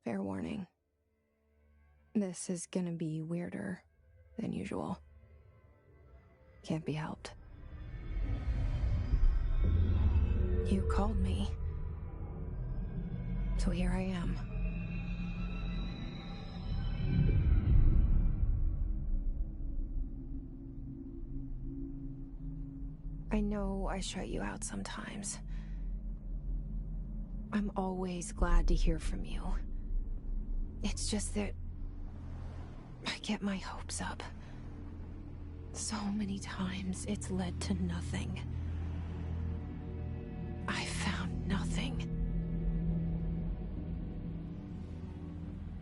Fair warning. This is gonna be weirder than usual. Can't be helped. You called me. So here I am. I know I shut you out sometimes. I'm always glad to hear from you. It's just that I get my hopes up. So many times it's led to nothing. I found nothing.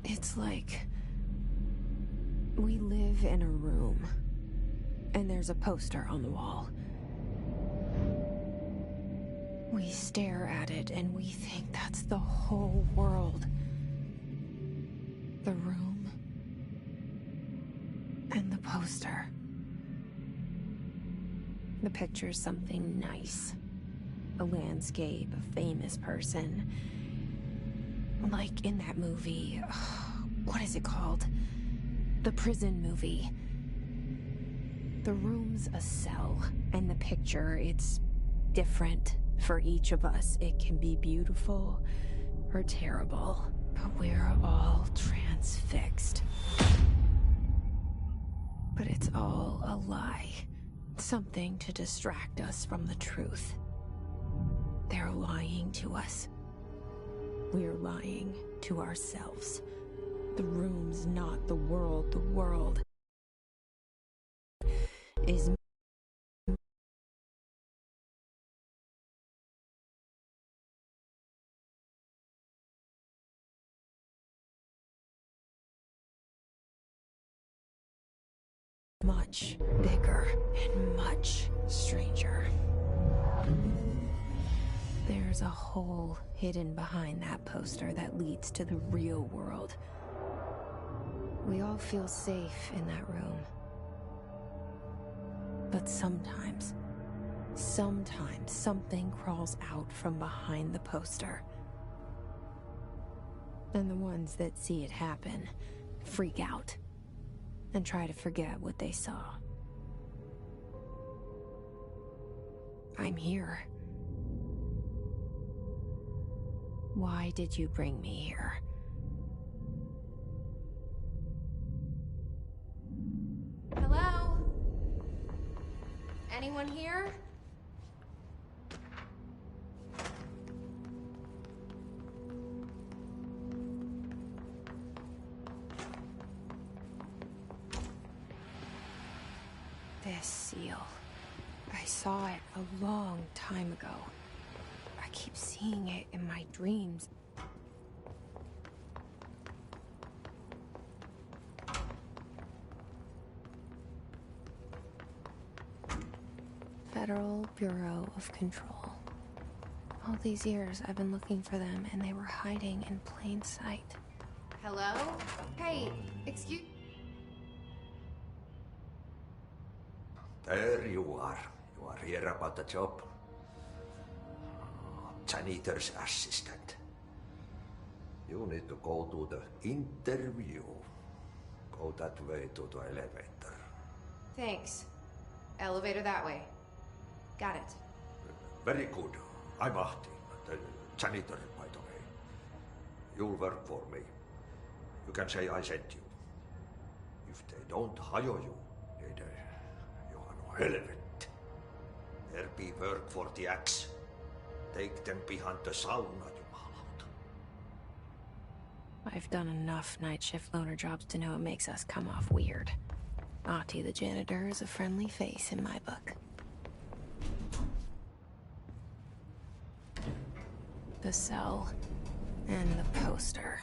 It's like we live in a room, and there's a poster on the wall. We stare at it and we think that's the whole world. The room and the poster. The picture's something nice. A landscape, a famous person. Like in that movie, what is it called? The prison movie. The room's a cell, and the picture, it's different for each of us. It can be beautiful or terrible, but we're all transfixed. But it's all a lie. Something to distract us from the truth. They're lying to us. We're lying to ourselves. The room's not the world. The world is much bigger and much stranger. There's a hole hidden behind that poster that leads to the real world. We all feel safe in that room. But sometimes something crawls out from behind the poster. And the ones that see it happen freak out and try to forget what they saw. I'm here. Why did you bring me here? Hello? Anyone here? This seal. I saw it a long time ago. I keep seeing it in my dreams. Federal Bureau of Control. All these years I've been looking for them, and they were hiding in plain sight. Hello? Hey, excuse... There you are. You are here about the job. Janitor's assistant. You need to go to the interview. Go that way to the elevator. Thanks. Elevator that way. Got it. Very good. I'm Ahti, the janitor, by the way. You'll work for me. You can say I sent you. If they don't hire you, then you are no helvet. There be work for the axe. Take them behind the sauna, jumalauta. I've done enough night shift loner jobs to know it makes us come off weird. Ahti the janitor is a friendly face in my book. The cell and the poster.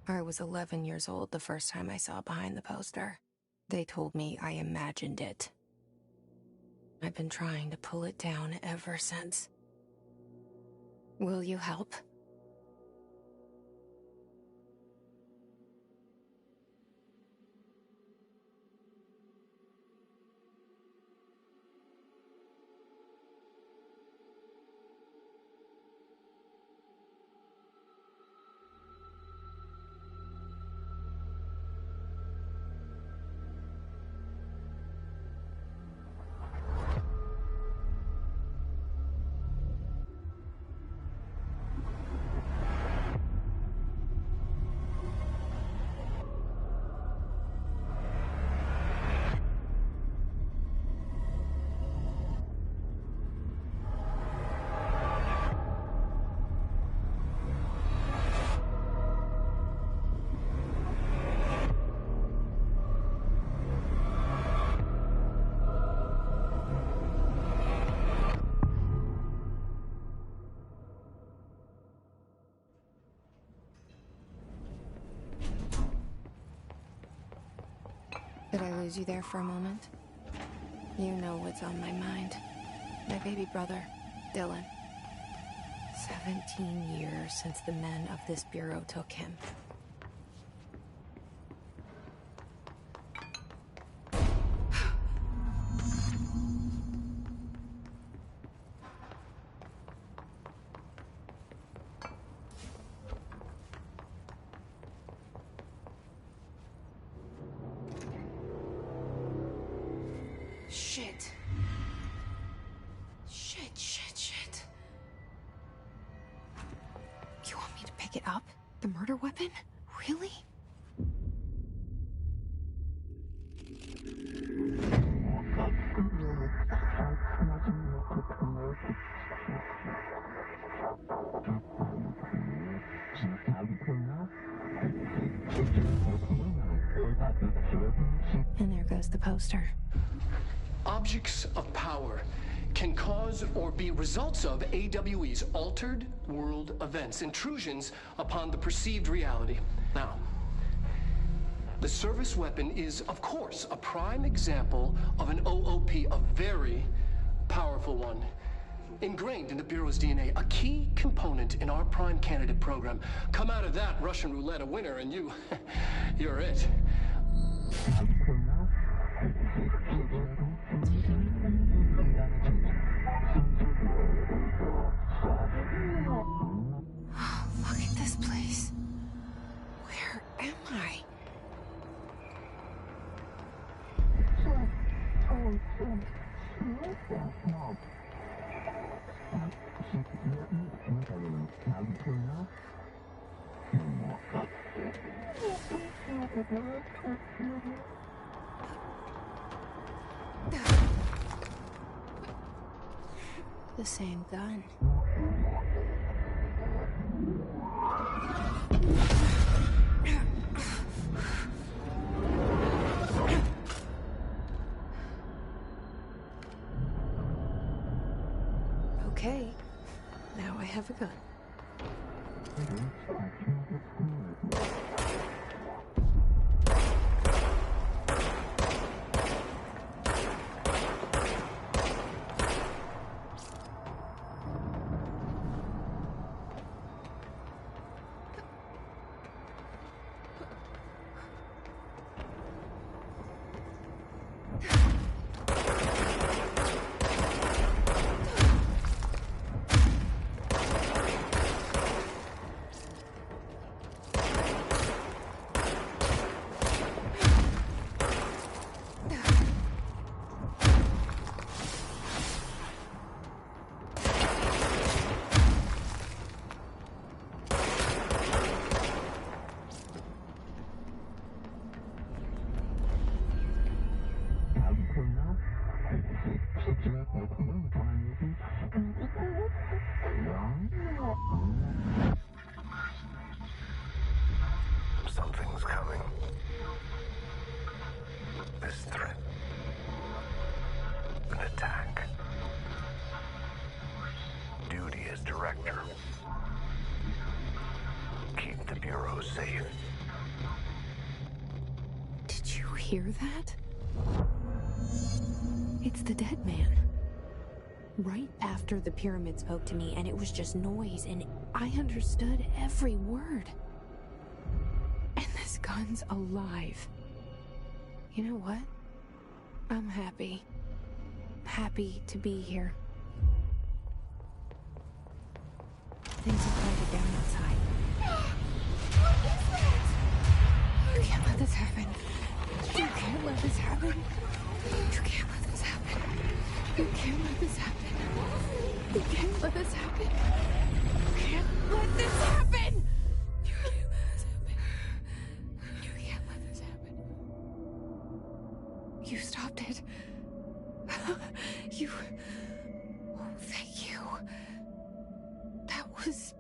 I was 11 years old the first time I saw behind the poster. They told me I imagined it. I've been trying to pull it down ever since. Will you help? Did I lose you there for a moment? You know what's on my mind. My baby brother, Dylan. 17 years since the men of this bureau took him. Shit. Shit. You want me to pick it up? The murder weapon? Really? And there goes the poster. Objects of power can cause or be results of AWE's altered world events, intrusions upon the perceived reality. Now, the service weapon is, of course, a prime example of an OOP, a very powerful one. Ingrained in the Bureau's DNA, a key component in our prime candidate program. Come out of that Russian roulette a winner and you're it. Look at this place. Where am I? The same gun. Okay, now I have a gun. Something's coming. This threat. An attack. Duty as director. Keep the Bureau safe. Did you hear that? It's the dead man. Right after the pyramid spoke to me, and it was just noise, and I understood every word. And this gun's alive. You know what? I'm happy. Happy to be here. Things have quieted down outside. What is that? You can't let this happen. You can't let this happen. You can't let this happen. You can't let this happen. You can't let this happen. You can't let this happen. You can't let this happen. You can't let this happen. You stopped it. You... Oh, thank you. That was...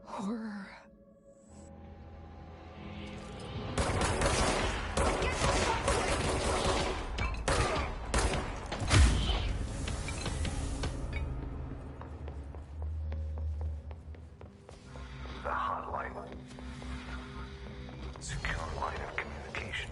horror. The hotline. Secure line of communication.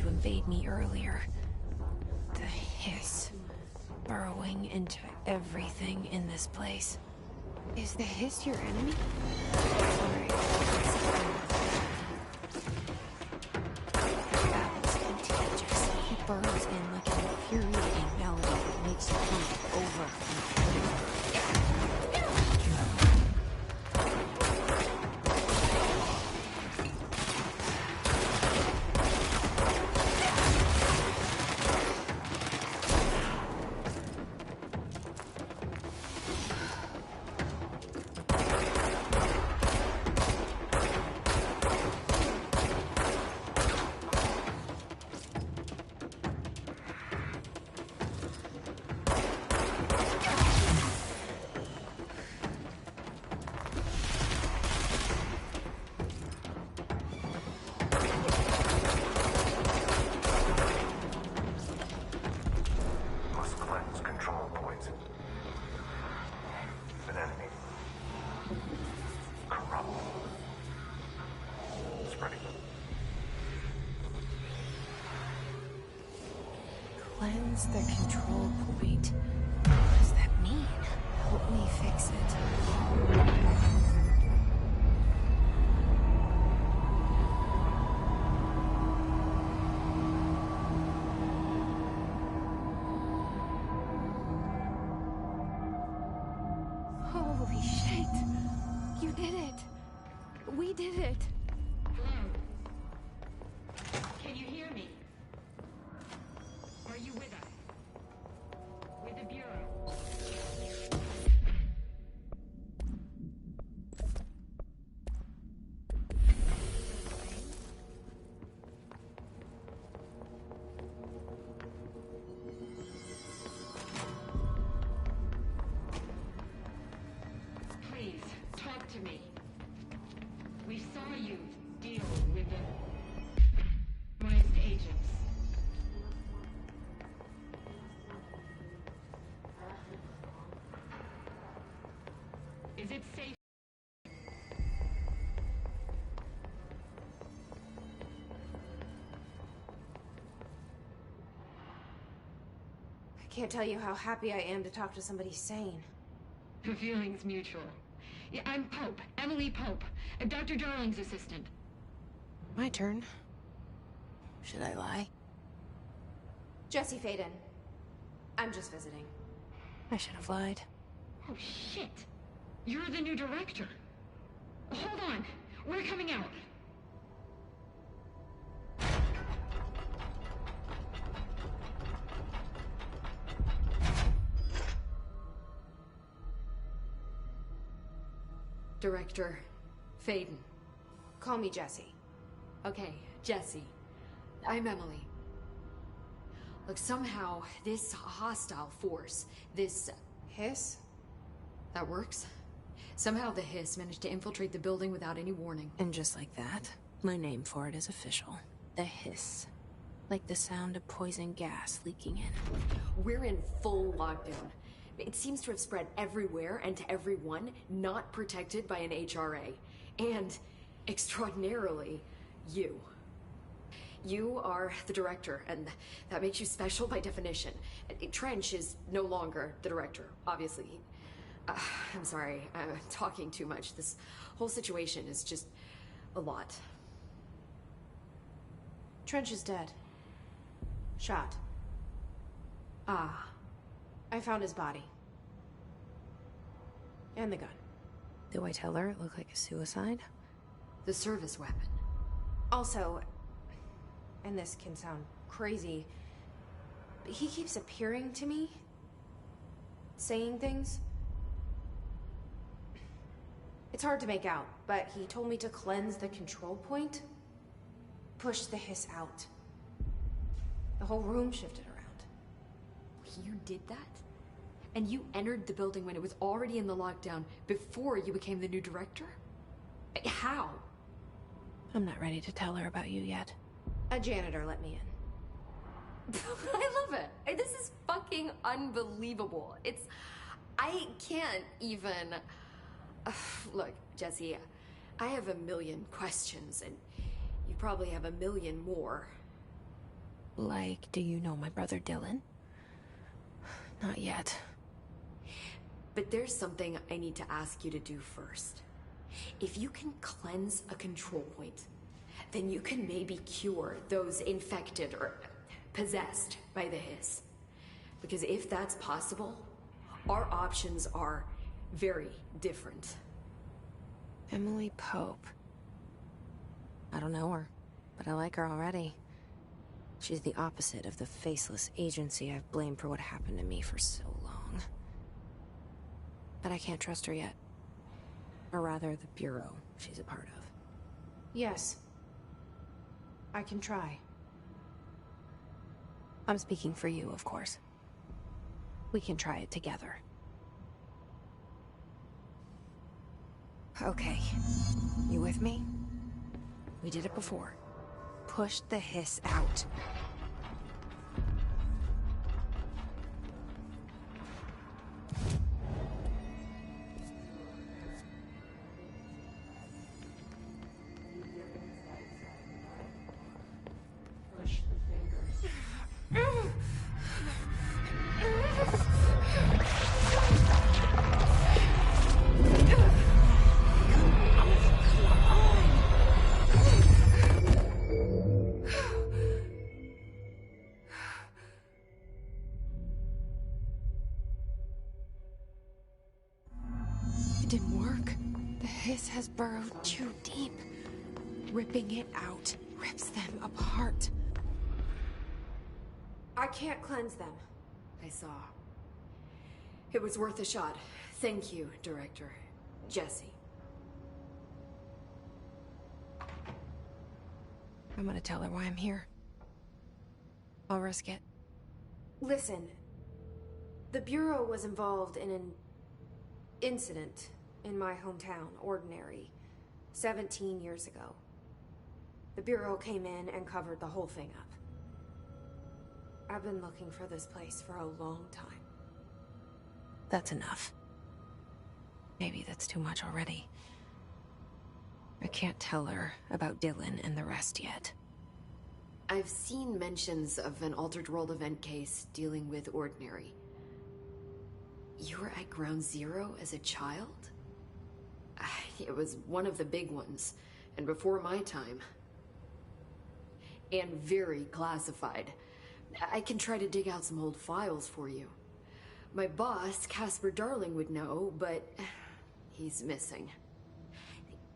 to invade me earlier. The hiss. Burrowing into everything in this place. Is the hiss your enemy? Sorry. Battle's contagious. It burrows in like an infuriating melody that makes you hump over and over. Must cleanse control points. An enemy. Corrupt. Spreading. Cleanse the control point. What does that mean? Help me fix it. Holy shit! You did it! We did it! Can you hear me? Are you with us? With the Bureau? Please, talk to me. We saw you deal with the compromised agents. Is it safe? I can't tell you how happy I am to talk to somebody sane. The feeling's mutual. Yeah, I'm Pope, Emily Pope, Dr. Darling's assistant. My turn. Should I lie? Jesse Faden. I'm just visiting. I should have lied. Oh, shit. You're the new director. Hold on. We're coming out. Director Faden. Call me Jesse. Okay, Jesse. I'm Emily. Look, somehow this hostile force, this... Hiss? that works? Somehow the hiss managed to infiltrate the building without any warning. And just like that, my name for it is official. The hiss. Like the sound of poison gas leaking in. We're in full lockdown. It seems to have spread everywhere and to everyone not protected by an HRA. And, extraordinarily, you. You are the director, and that makes you special by definition. Trench is no longer the director, obviously. I'm sorry, I'm talking too much. This whole situation is just a lot. Trench is dead. Shot. Ah. I found his body. And the gun. Do I tell her it looked like a suicide? The service weapon. Also, and this can sound crazy, but he keeps appearing to me, saying things. It's hard to make out, but he told me to cleanse the control point, push the hiss out. The whole room shifted around. You did that? And you entered the building when it was already in the lockdown before you became the new director? How? I'm not ready to tell her about you yet. A janitor let me in. I love it. This is fucking unbelievable. I can't even... Look, Jesse, I have a million questions, and you probably have a million more. Like, do you know my brother Dylan? Not yet. But there's something I need to ask you to do first. If you can cleanse a control point, then you can maybe cure those infected or possessed by the Hiss. Because if that's possible, our options are very different. Emily Pope. I don't know her, but I like her already. She's the opposite of the faceless agency I've blamed for what happened to me for so long. But I can't trust her yet. Or rather, the Bureau she's a part of. Yes. I can try. I'm speaking for you, of course. We can try it together. Okay. You with me? We did it before. Push the Hiss out. Push the fingers. It didn't work. The Hiss has burrowed too deep. Ripping it out rips them apart. I can't cleanse them. I saw. It was worth a shot. Thank you, Director. Jesse. I'm gonna tell her why I'm here. I'll risk it. Listen, the Bureau was involved in an incident in my hometown, Ordinary, 17 years ago. The Bureau came in and covered the whole thing up. I've been looking for this place for a long time. That's enough. Maybe that's too much already. I can't tell her about Dylan and the rest yet. I've seen mentions of an Altered World event case dealing with Ordinary. You were at Ground Zero as a child? It was one of the big ones, and before my time. And very classified. I can try to dig out some old files for you. My boss, Casper Darling, would know, but he's missing.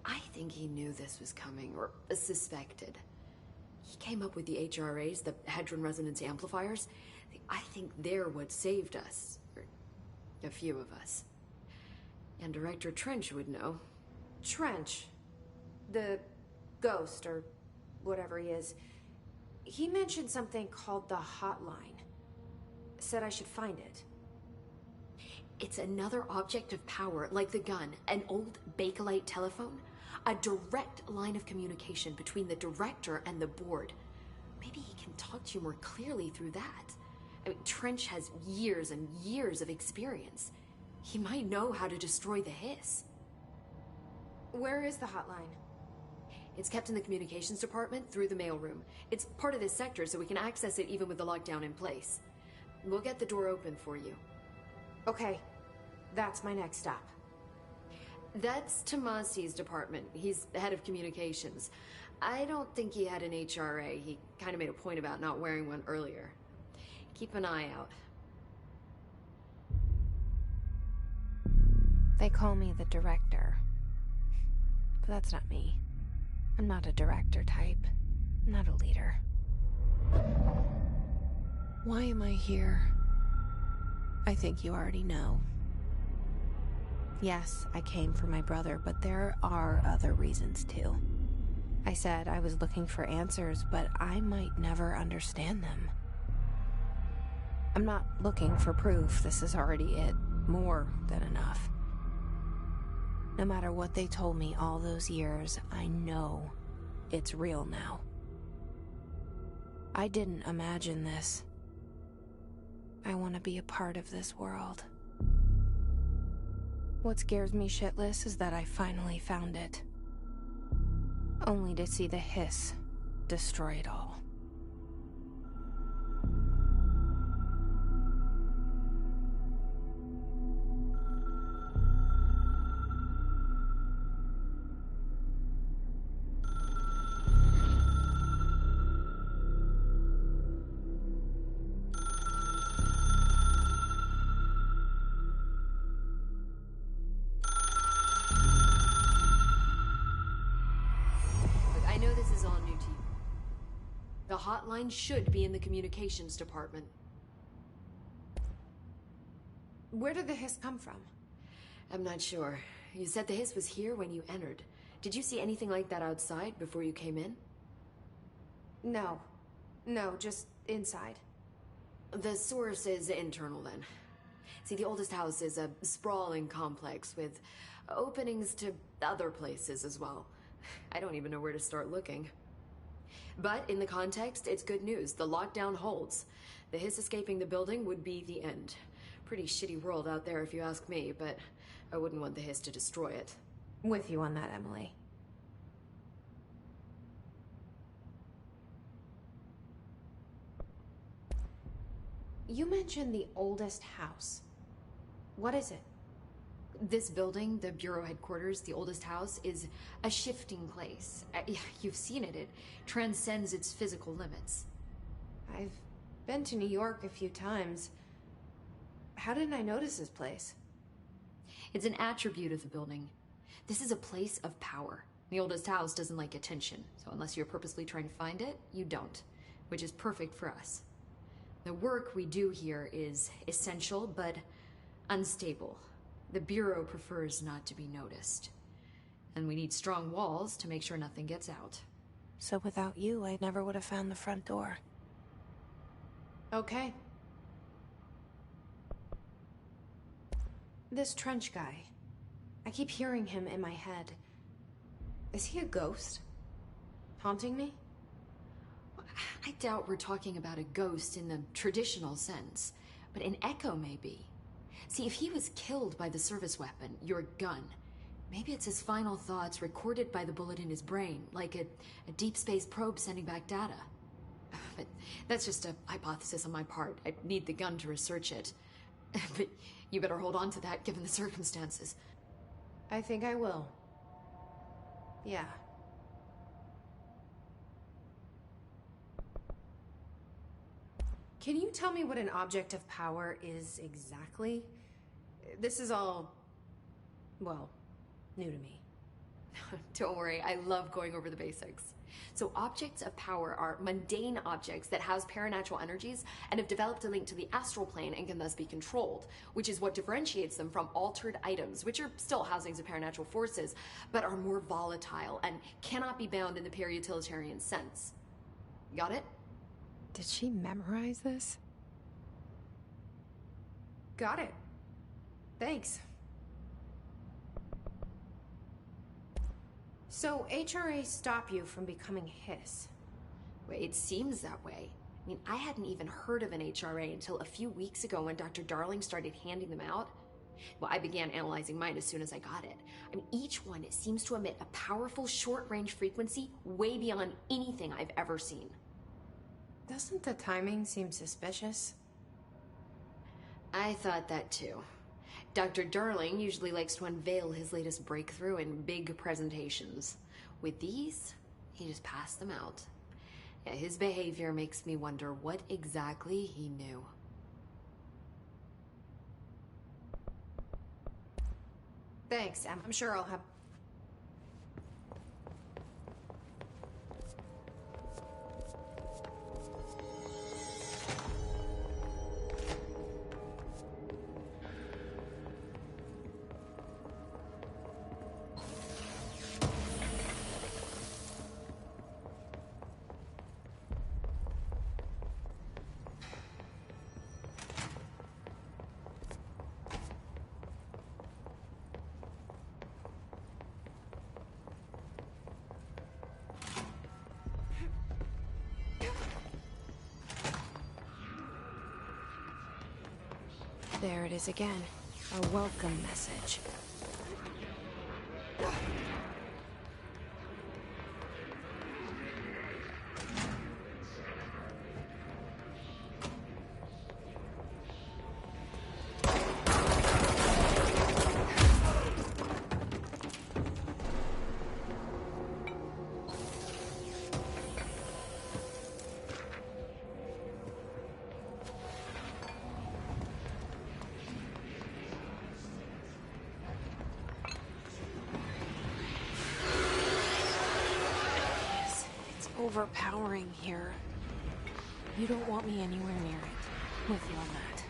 I think he knew this was coming, or suspected. He came up with the HRAs, the Hadron Resonance Amplifiers. I think they're what saved us. Or a few of us. And Director Trench would know. Trench, the ghost, or whatever he is, he mentioned something called the Hotline. Said I should find it. It's another object of power, like the gun, an old Bakelite telephone. A direct line of communication between the director and the board. Maybe he can talk to you more clearly through that. I mean, Trench has years and years of experience. He might know how to destroy the Hiss. Where is the hotline? It's kept in the communications department through the mailroom. It's part of this sector, so we can access it even with the lockdown in place. We'll get the door open for you. Okay, that's my next stop. That's Tomasi's department. He's head of communications. I don't think he had an HRA. He kind of made a point about not wearing one earlier. Keep an eye out. They call me the director. But that's not me. I'm not a director type. I'm not a leader. Why am I here? I think you already know. Yes, I came for my brother, but there are other reasons too. I said I was looking for answers, but I might never understand them. I'm not looking for proof. This is already it. More than enough. No matter what they told me all those years, I know it's real now. I didn't imagine this. I want to be a part of this world. What scares me shitless is that I finally found it. Only to see the Hiss destroy it all. The hotline should be in the communications department. Where did the hiss come from? I'm not sure. You said the hiss was here when you entered. Did you see anything like that outside before you came in? No. No, just inside. The source is internal then. See, the oldest house is a sprawling complex with openings to other places as well. I don't even know where to start looking. But in the context, it's good news. The lockdown holds. The hiss escaping the building would be the end. Pretty shitty world out there if you ask me, but I wouldn't want the hiss to destroy it. With you on that, Emily. You mentioned the oldest house. What is it? This building, the Bureau headquarters, the oldest house, is a shifting place. You've seen it. It transcends its physical limits. I've been to New York a few times. How didn't I notice this place? It's an attribute of the building. This is a place of power. The oldest house doesn't like attention, so unless you're purposely trying to find it, you don't, which is perfect for us. The work we do here is essential, but unstable. The Bureau prefers not to be noticed. And we need strong walls to make sure nothing gets out. So without you, I never would have found the front door. Okay. This Trench guy. I keep hearing him in my head. Is he a ghost? Haunting me? I doubt we're talking about a ghost in the traditional sense, but an echo maybe. See, if he was killed by the service weapon, your gun, maybe it's his final thoughts recorded by the bullet in his brain, like a deep space probe sending back data. But that's just a hypothesis on my part. I'd need the gun to research it. But you better hold on to that given the circumstances. I think I will. Yeah. Can you tell me what an object of power is exactly? This is all, well, new to me. Don't worry, I love going over the basics. So objects of power are mundane objects that house paranatural energies and have developed a link to the astral plane and can thus be controlled, which is what differentiates them from altered items, which are still housings of paranatural forces, but are more volatile and cannot be bound in the pure utilitarian sense. Got it? Did she memorize this? Got it. Thanks. So HRA stop you from becoming Hiss? Well, it seems that way. I mean, I hadn't even heard of an HRA until a few weeks ago when Dr. Darling started handing them out. Well, I began analyzing mine as soon as I got it. I mean, each one seems to emit a powerful short-range frequency way beyond anything I've ever seen. Doesn't the timing seem suspicious? I thought that too. Dr. Darling usually likes to unveil his latest breakthrough in big presentations. With these, he just passed them out. Yeah, his behavior makes me wonder what exactly he knew. Thanks, Em. I'm sure I'll have... There it is again. A welcome message. Overpowering here. You don't want me anywhere near it. With you on that.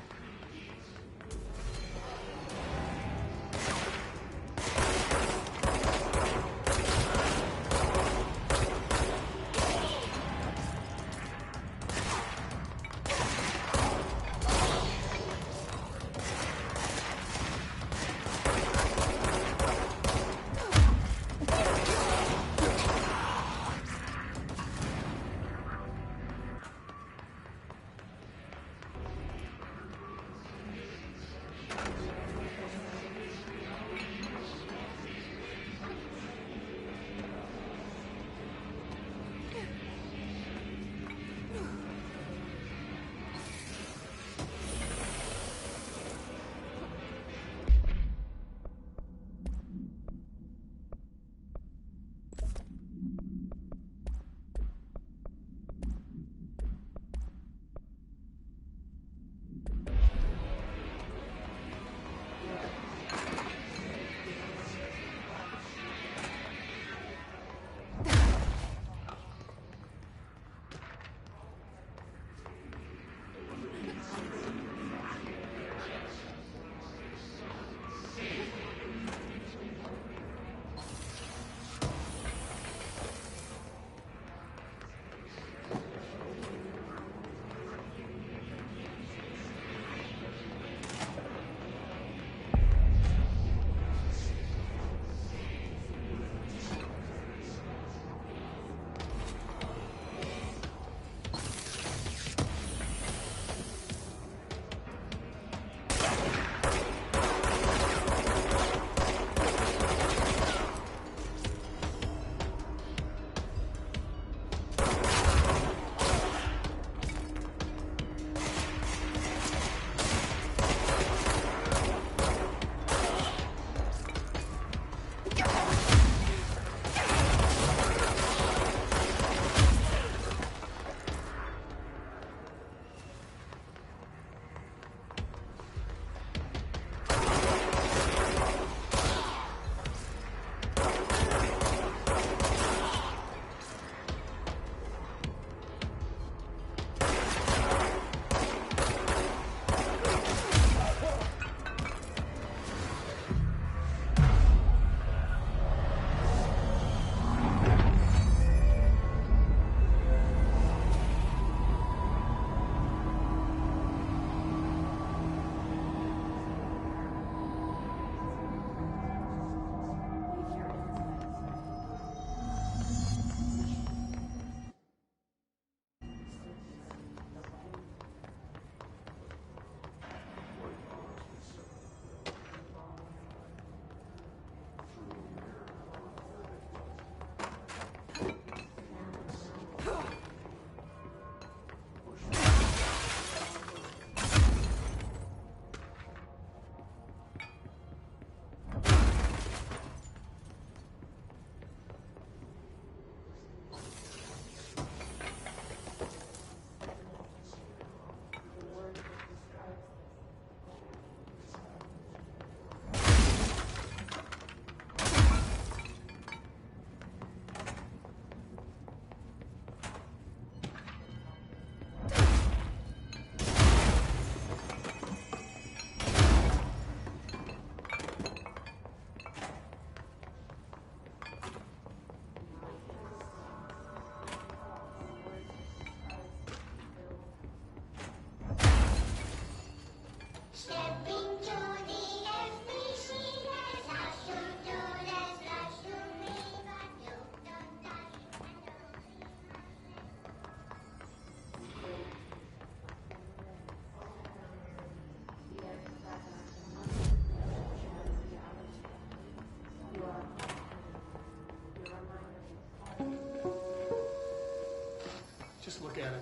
Just look at it.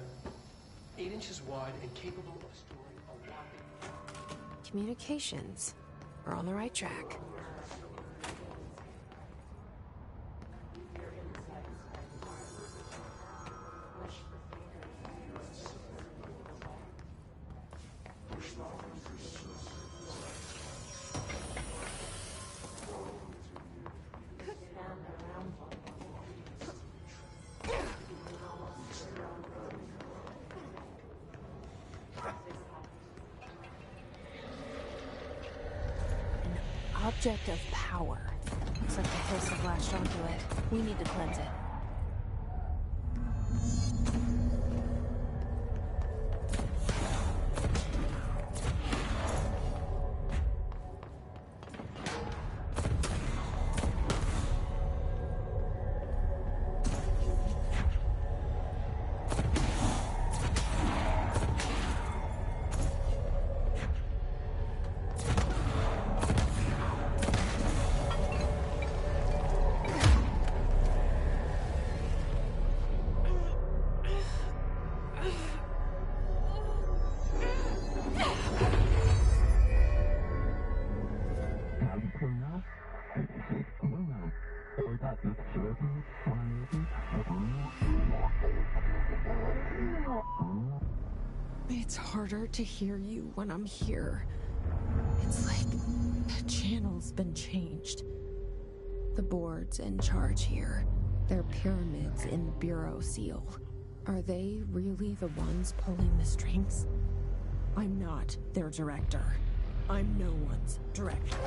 8 inches wide and capable of storing a whopping... Communications. We're on the right track. Object of power. Looks like the hiss have latched onto it. We need to cleanse it. It's harder to hear you when I'm here. It's like the channel's been changed. The board's in charge here. They're pyramids in the Bureau seal. Are they really the ones pulling the strings? I'm not their director. I'm no one's director.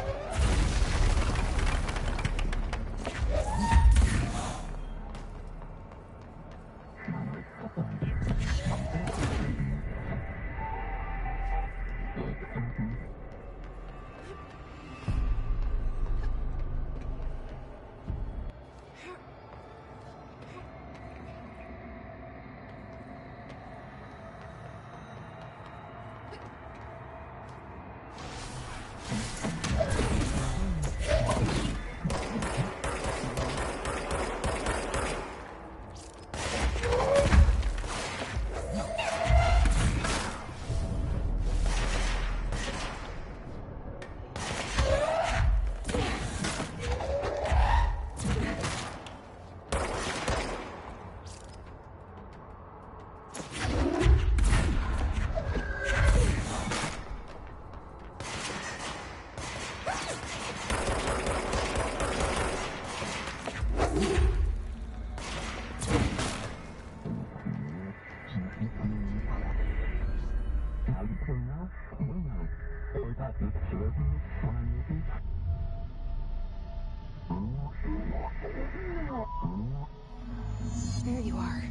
There you are.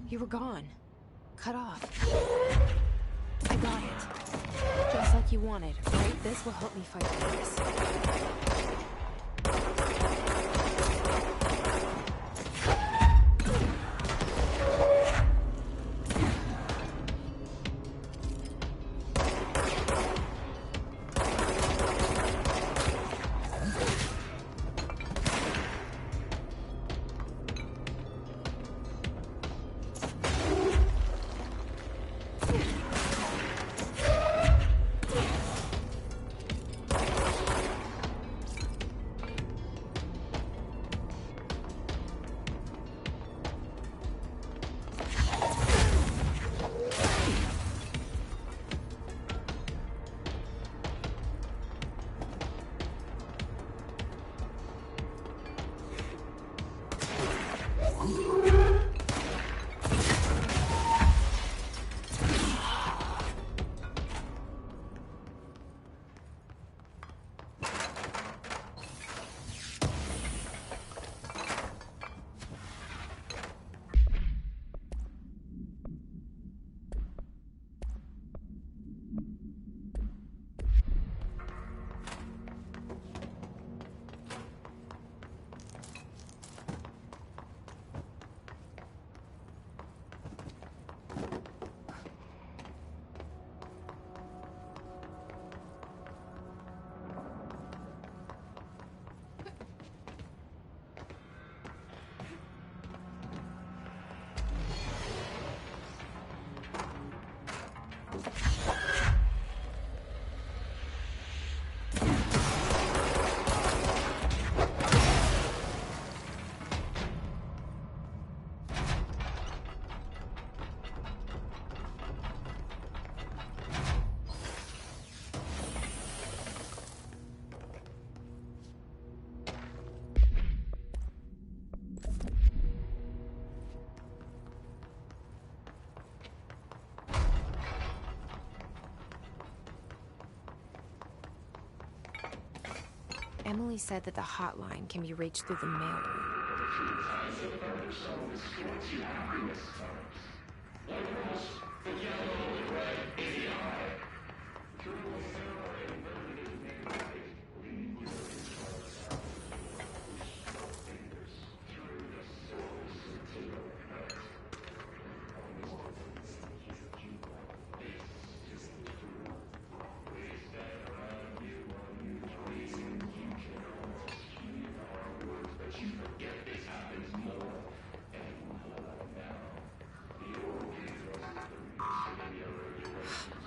You were gone. Cut off. I got it. Just like you wanted, right? This will help me fight this. Emily said that the hotline can be reached through the mailroom.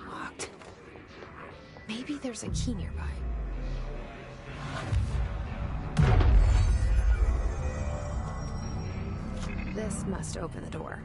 Locked. Maybe there's a key nearby. This must open the door.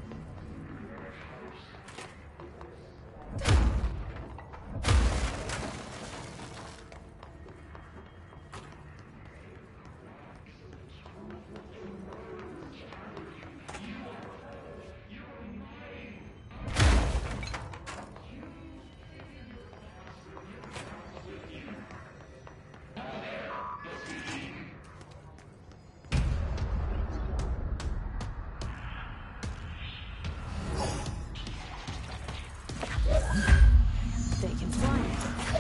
They can fly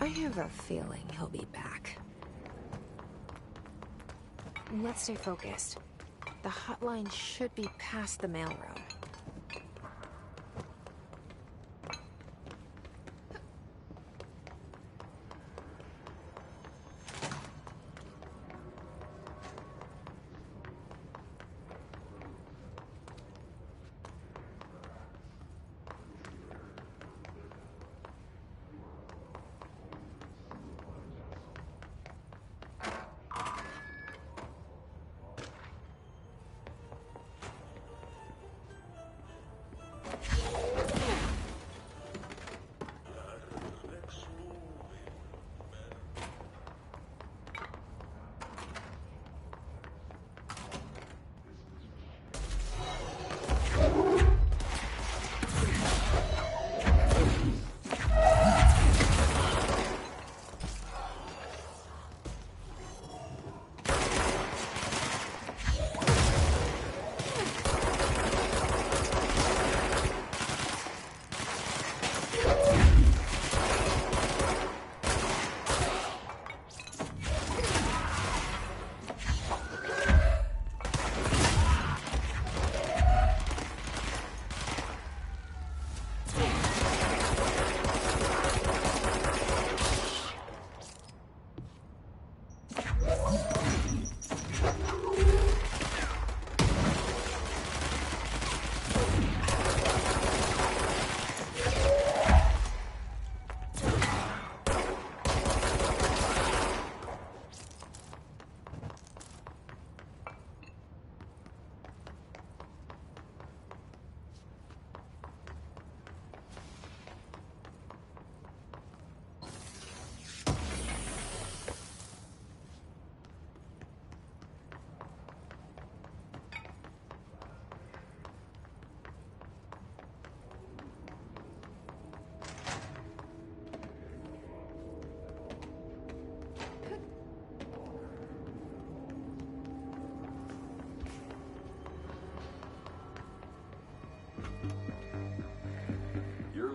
I have a feeling he'll be back. Let's stay focused. The hotline should be past the mailroom.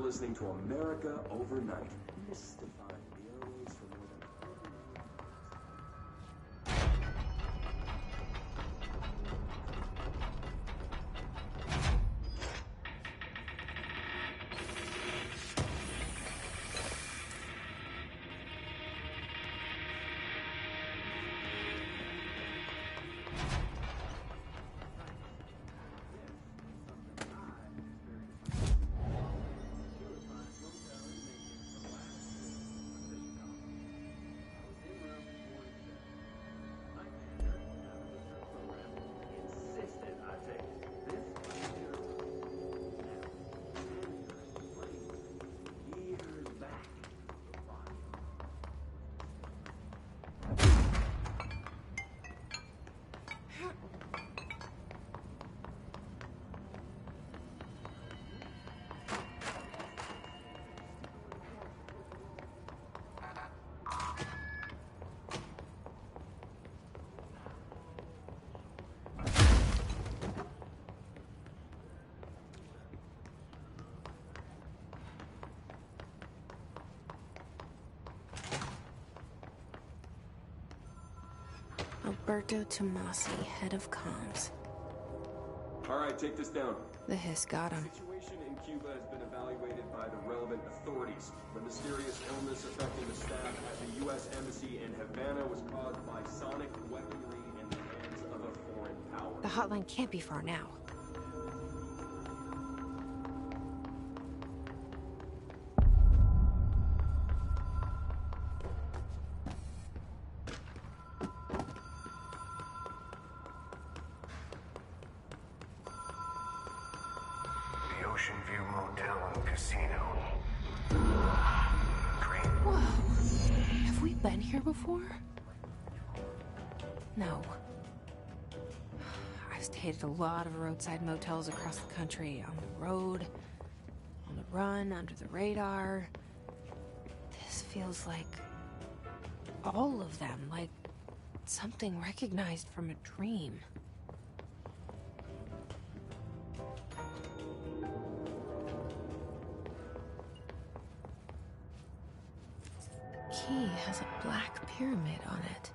Listening to America Overnight. Mystifying the airwaves for more than 30 years. Alberto Tomasi, head of comms. All right, take this down. The hiss got him. The situation in Cuba has been evaluated by the relevant authorities. The mysterious illness affecting the staff at the U.S. Embassy in Havana was caused by sonic weaponry in the hands of a foreign power. The hotline can't be far now. The Ocean View Motel and Casino. Green. Whoa. Have we been here before? No. I've stayed at a lot of roadside motels across the country. On the road, on the run, under the radar. This feels like all of them, like something recognized from a dream. The key has a black pyramid on it.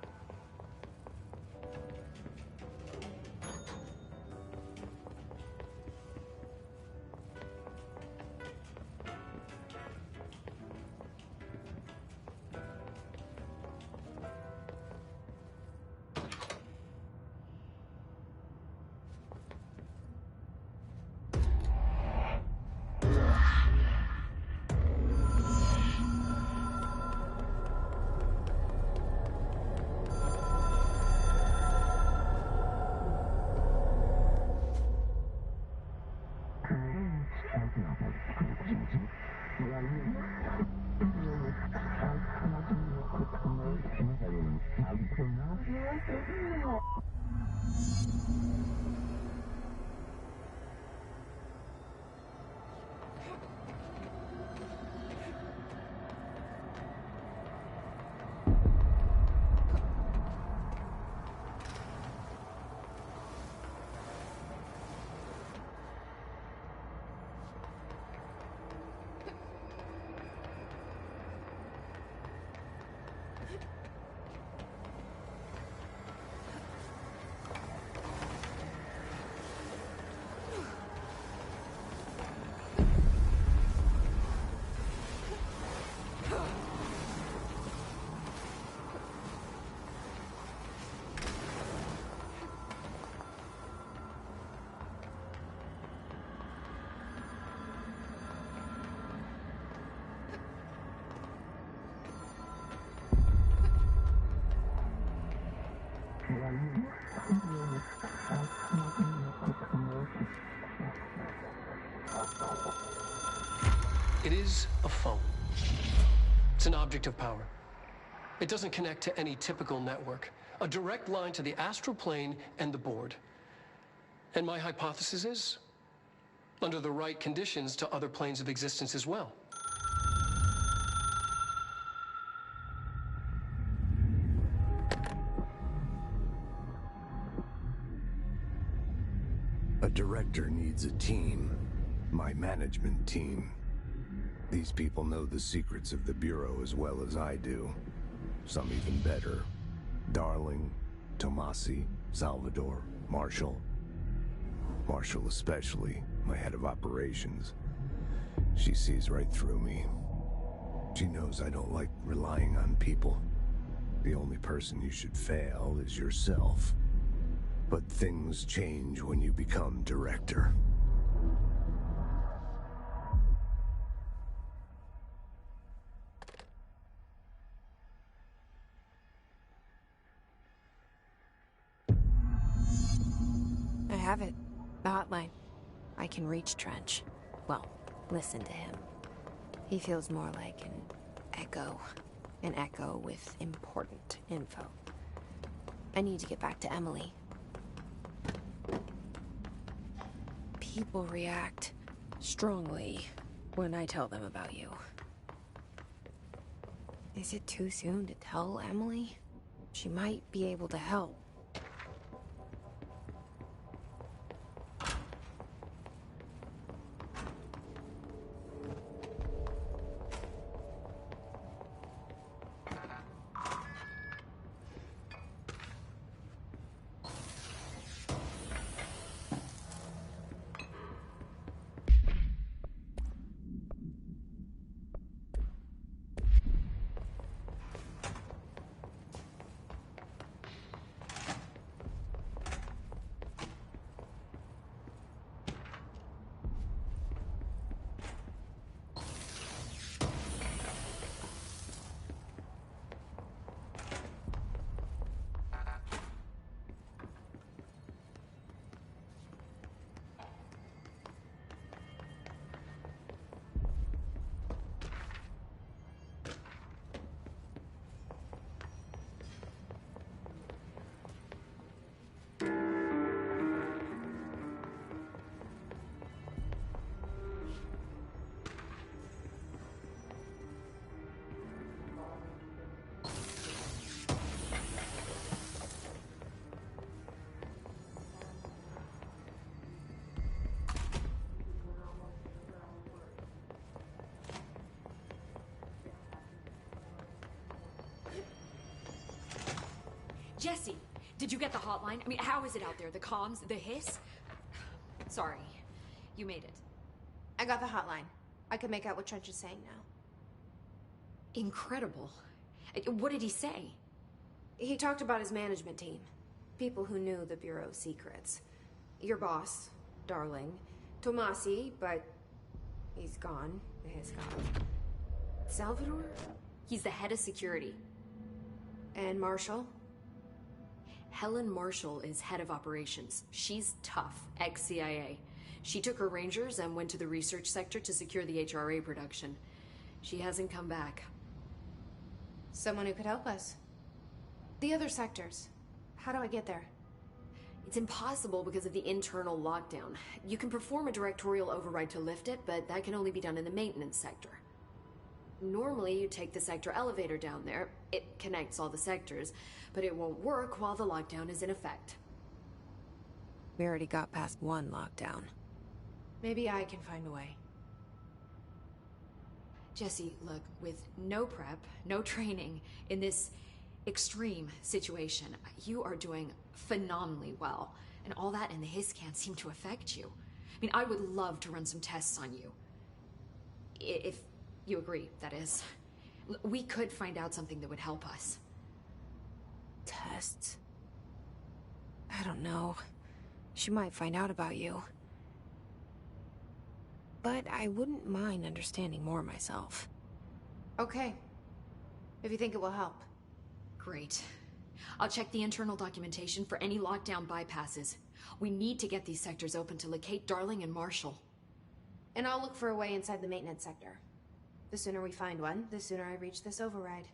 It is a phone. It's an object of power. It doesn't connect to any typical network. A direct line to the astral plane and the board. And my hypothesis is, under the right conditions, to other planes of existence as well. A director needs a team. My management team. These people know the secrets of the Bureau as well as I do. Some even better. Darling, Tomasi, Salvador, Marshall. Marshall especially, my head of operations. She sees right through me. She knows I don't like relying on people. The only person you should fail is yourself. But things change when you become director. I have it. The hotline. I can reach Trench. Well, listen to him. He feels more like an echo. An echo with important info. I need to get back to Emily. People react strongly when I tell them about you. Is it too soon to tell Emily? She might be able to help. Jesse, did you get the hotline? I mean, how is it out there? The comms, the hiss? Sorry, you made it. I got the hotline. I can make out what Trench is saying now. Incredible. What did he say? He talked about his management team. People who knew the Bureau's secrets. Your boss, Darling. Tomasi, but he's gone. He's gone. Salvador? He's the head of security. And Marshall? Helen Marshall is head of operations. She's tough, ex-CIA. She took her Rangers and went to the research sector to secure the HRA production. She hasn't come back. Someone who could help us. The other sectors. How do I get there? It's impossible because of the internal lockdown. You can perform a directorial override to lift it, but that can only be done in the maintenance sector. Normally, you take the sector elevator down there. It connects all the sectors, but it won't work while the lockdown is in effect. We already got past one lockdown. Maybe I can find a way. Jesse, look, with no prep, no training, in this extreme situation, you are doing phenomenally well. And all that and the hiss can't seem to affect you. I mean, I would love to run some tests on you. If you agree, that is. We could find out something that would help us. Tests? I don't know. She might find out about you. But I wouldn't mind understanding more myself. Okay. If you think it will help. Great. I'll check the internal documentation for any lockdown bypasses. We need to get these sectors open to locate Darling and Marshall. And I'll look for a way inside the maintenance sector. The sooner we find one, the sooner I reach this override.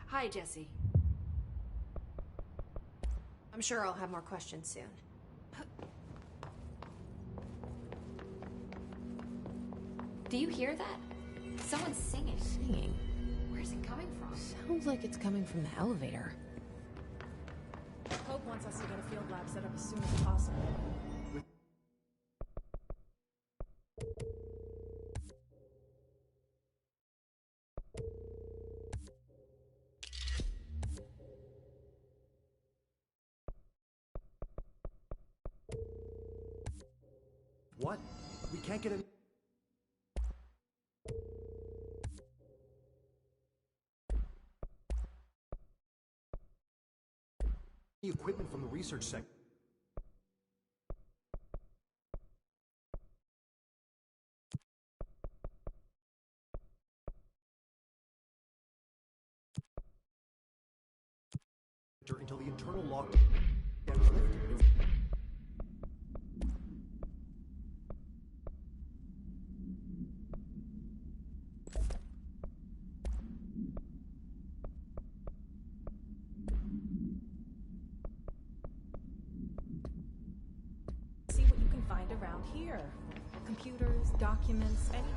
Hi, Jesse. I'm sure I'll have more questions soon. Do you hear that? Someone's singing. Singing? Where's it coming from? Sounds like it's coming from the elevator. Hope wants us to get a field lab set up as soon as possible. What? We can't get in. The equipment from the research sector. Until the internal lockdown is lifted. See what you can find around here. Computers, documents, anything.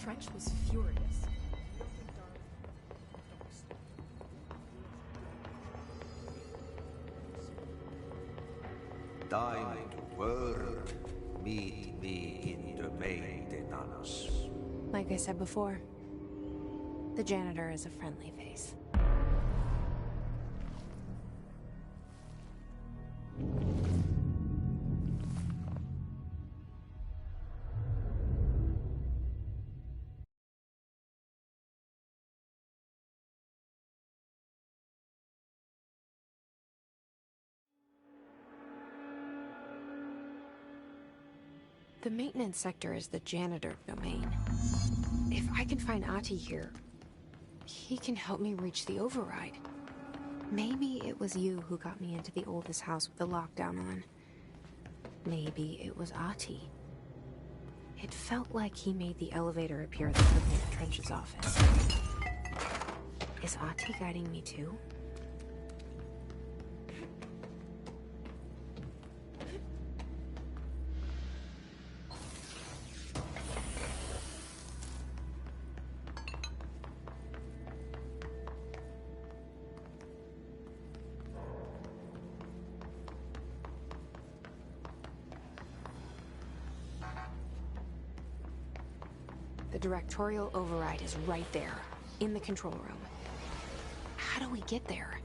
Trench was furious. Time to work. Meet me in the maintenance. Like I said before, the janitor is a friendly face. The maintenance sector is the janitor domain. If I can find Ahti here, he can help me reach the override. Maybe it was you who got me into the oldest house with the lockdown on. Maybe it was Ahti. It felt like he made the elevator appear that took me to Trench's office. Is Ahti guiding me too? The directorial override is right there, in the control room. How do we get there?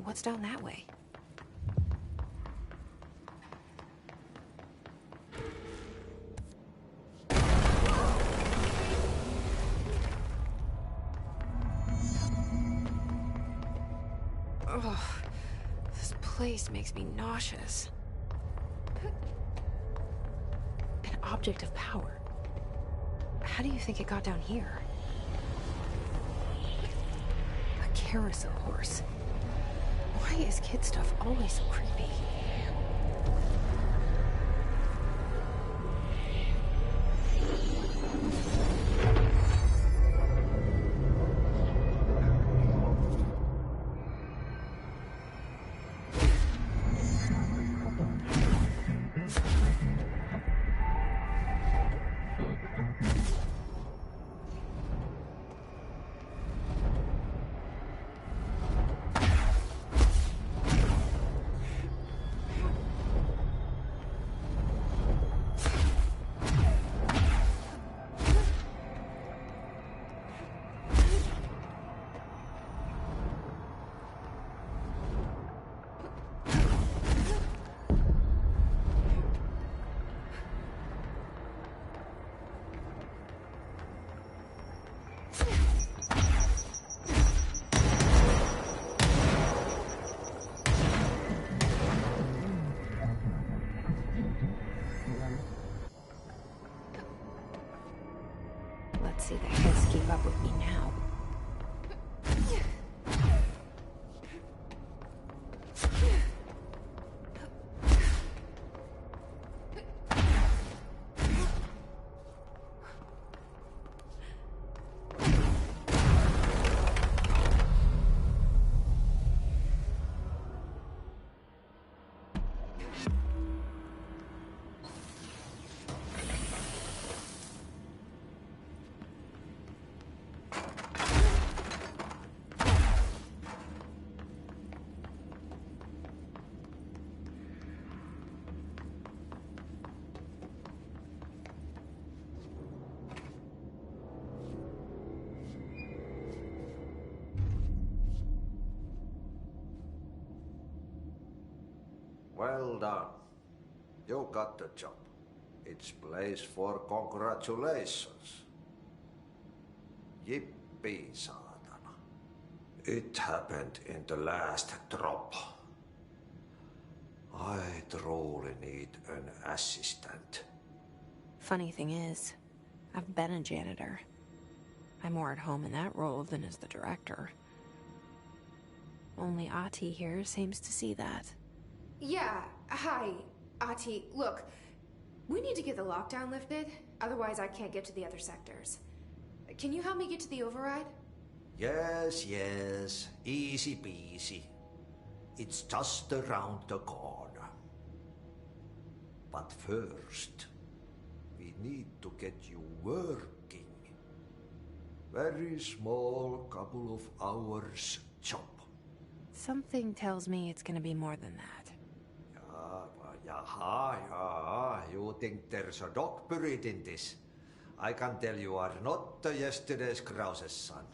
What's down that way? Ugh, this place makes me nauseous. An object of power. How do you think it got down here? A carousel horse. Why is kid stuff always so creepy? Let's see the heads keep up with me now. Well done. You got the job. It's place for congratulations. Yippee, saatana. It happened in the last drop. I truly need an assistant. Funny thing is, I've been a janitor. I'm more at home in that role than as the director. Only Ahti here seems to see that. Yeah, hi, Ahti. Look, we need to get the lockdown lifted, otherwise I can't get to the other sectors. Can you help me get to the override? Yes, yes. Easy peasy. It's just around the corner. But first, we need to get you working. Very small, couple of hours job. Something tells me it's gonna be more than that. Yeah. You think there's a dog buried in this? I can tell you are not yesterday's Krause's son.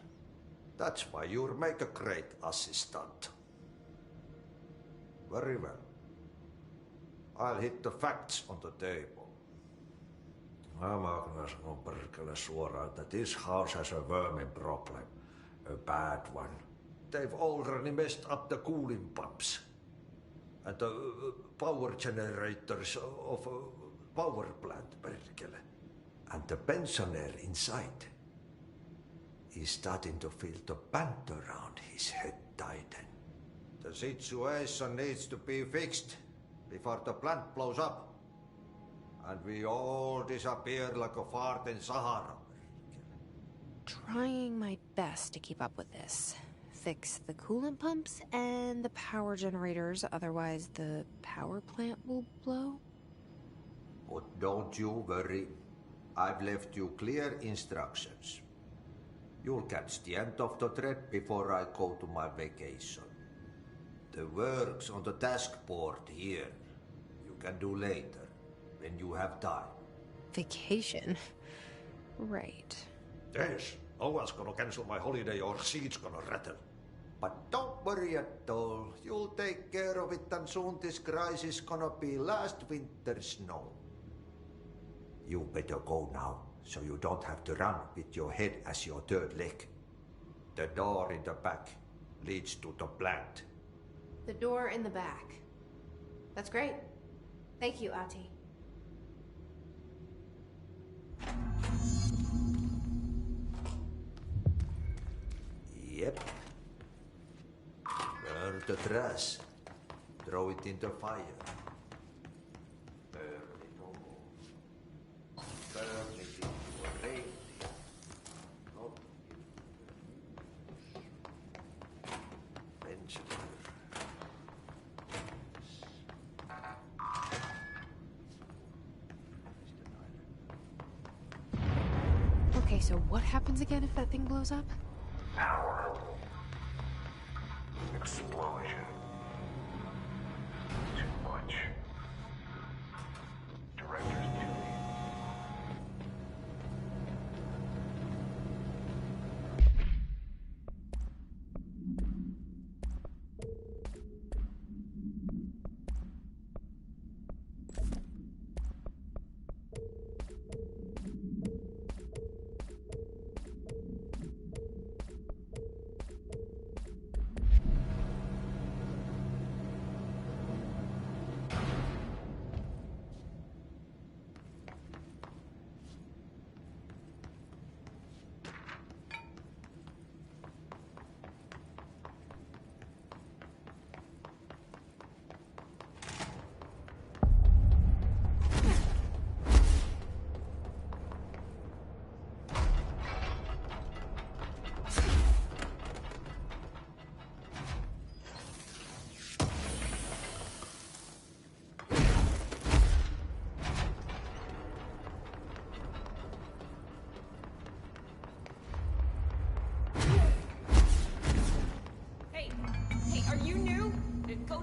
That's why you'll make a great assistant. Very well. I'll hit the facts on the table. I'm gonna sanon perkele suoraan that this house has a vermin problem. A bad one. They've already messed up the cooling pumps. And the power generators of a power plant, perkele. And the pensioner inside is starting to feel the band around his head tighten. The situation needs to be fixed before the plant blows up. And we all disappear like a fart in Sahara. Trying my best to keep up with this. Fix the coolant pumps and the power generators, otherwise the power plant will blow. But don't you worry. I've left you clear instructions. You'll catch the end of the thread before I go to my vacation. The work's on the task board here. You can do later, when you have time. Vacation? Right. Yes, no one's gonna cancel my holiday or seat's gonna rattle. But don't worry at all. You'll take care of it and soon this crisis gonna be last winter's snow. You better go now, so you don't have to run with your head as your third leg. The door in the back leads to the plant. The door in the back. That's great. Thank you, Ahti. Yep. Burn the trash. Throw it into fire. Burn it all. Burn it into a rain. Not venture. Okay, so what happens again if that thing blows up? Power. Explosion. Too much. Director's duty.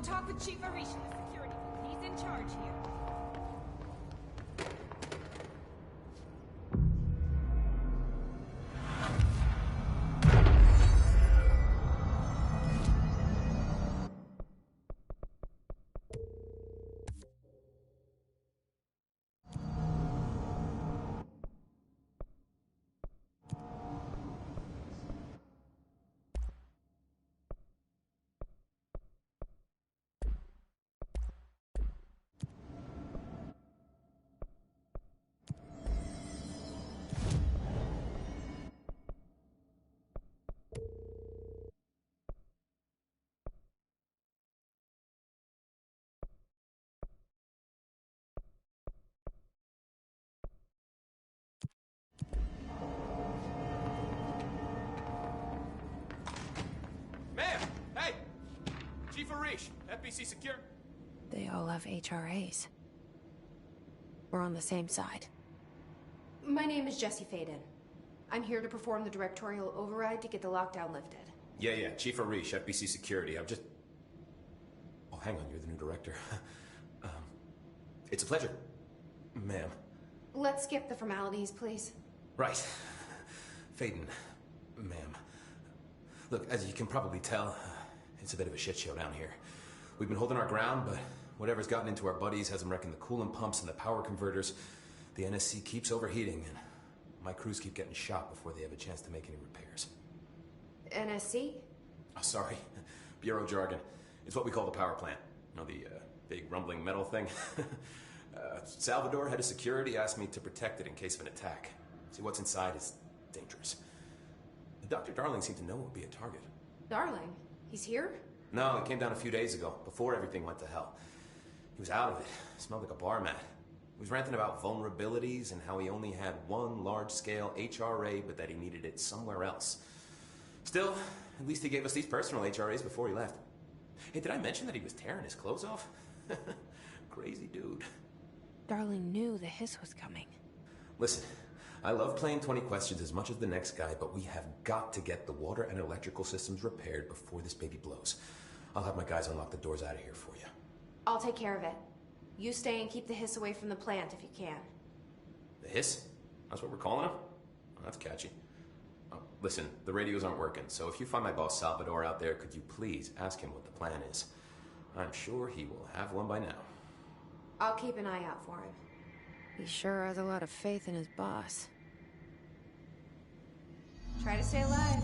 Talk with Chief Arish in the security booth. He's in charge here. FBC secure? They all have HRAs. We're on the same side. My name is Jesse Faden. I'm here to perform the directorial override to get the lockdown lifted. Yeah, Chief Arish, FBC security. I'm just... Oh, hang on, you're the new director. It's a pleasure, ma'am. Let's skip the formalities, please. Right. Faden, ma'am. Look, as you can probably tell, it's a bit of a shit show down here. We've been holding our ground, but whatever's gotten into our buddies has them wrecking the coolant pumps and the power converters. The NSC keeps overheating, and my crews keep getting shot before they have a chance to make any repairs. NSC? Oh, sorry. Bureau jargon. It's what we call the power plant. You know, the big rumbling metal thing? Salvador, head of security, asked me to protect it in case of an attack. See, what's inside is dangerous. Dr. Darling seemed to know it would be a target. Darling? He's here? No, he came down a few days ago, before everything went to hell. He was out of it. Smelled like a bar mat. He was ranting about vulnerabilities and how he only had one large-scale HRA, but that he needed it somewhere else. Still, at least he gave us these personal HRAs before he left. Hey, did I mention that he was tearing his clothes off? Crazy dude. Darling knew the hiss was coming. Listen, I love playing 20 questions as much as the next guy, but we have got to get the water and electrical systems repaired before this baby blows. I'll have my guys unlock the doors out of here for you. I'll take care of it. You stay and keep the hiss away from the plant if you can. The hiss? That's what we're calling him? Oh, that's catchy. Oh, listen, the radios aren't working, so if you find my boss Salvador out there, could you please ask him what the plan is? I'm sure he will have one by now. I'll keep an eye out for him. He sure has a lot of faith in his boss. Try to stay alive.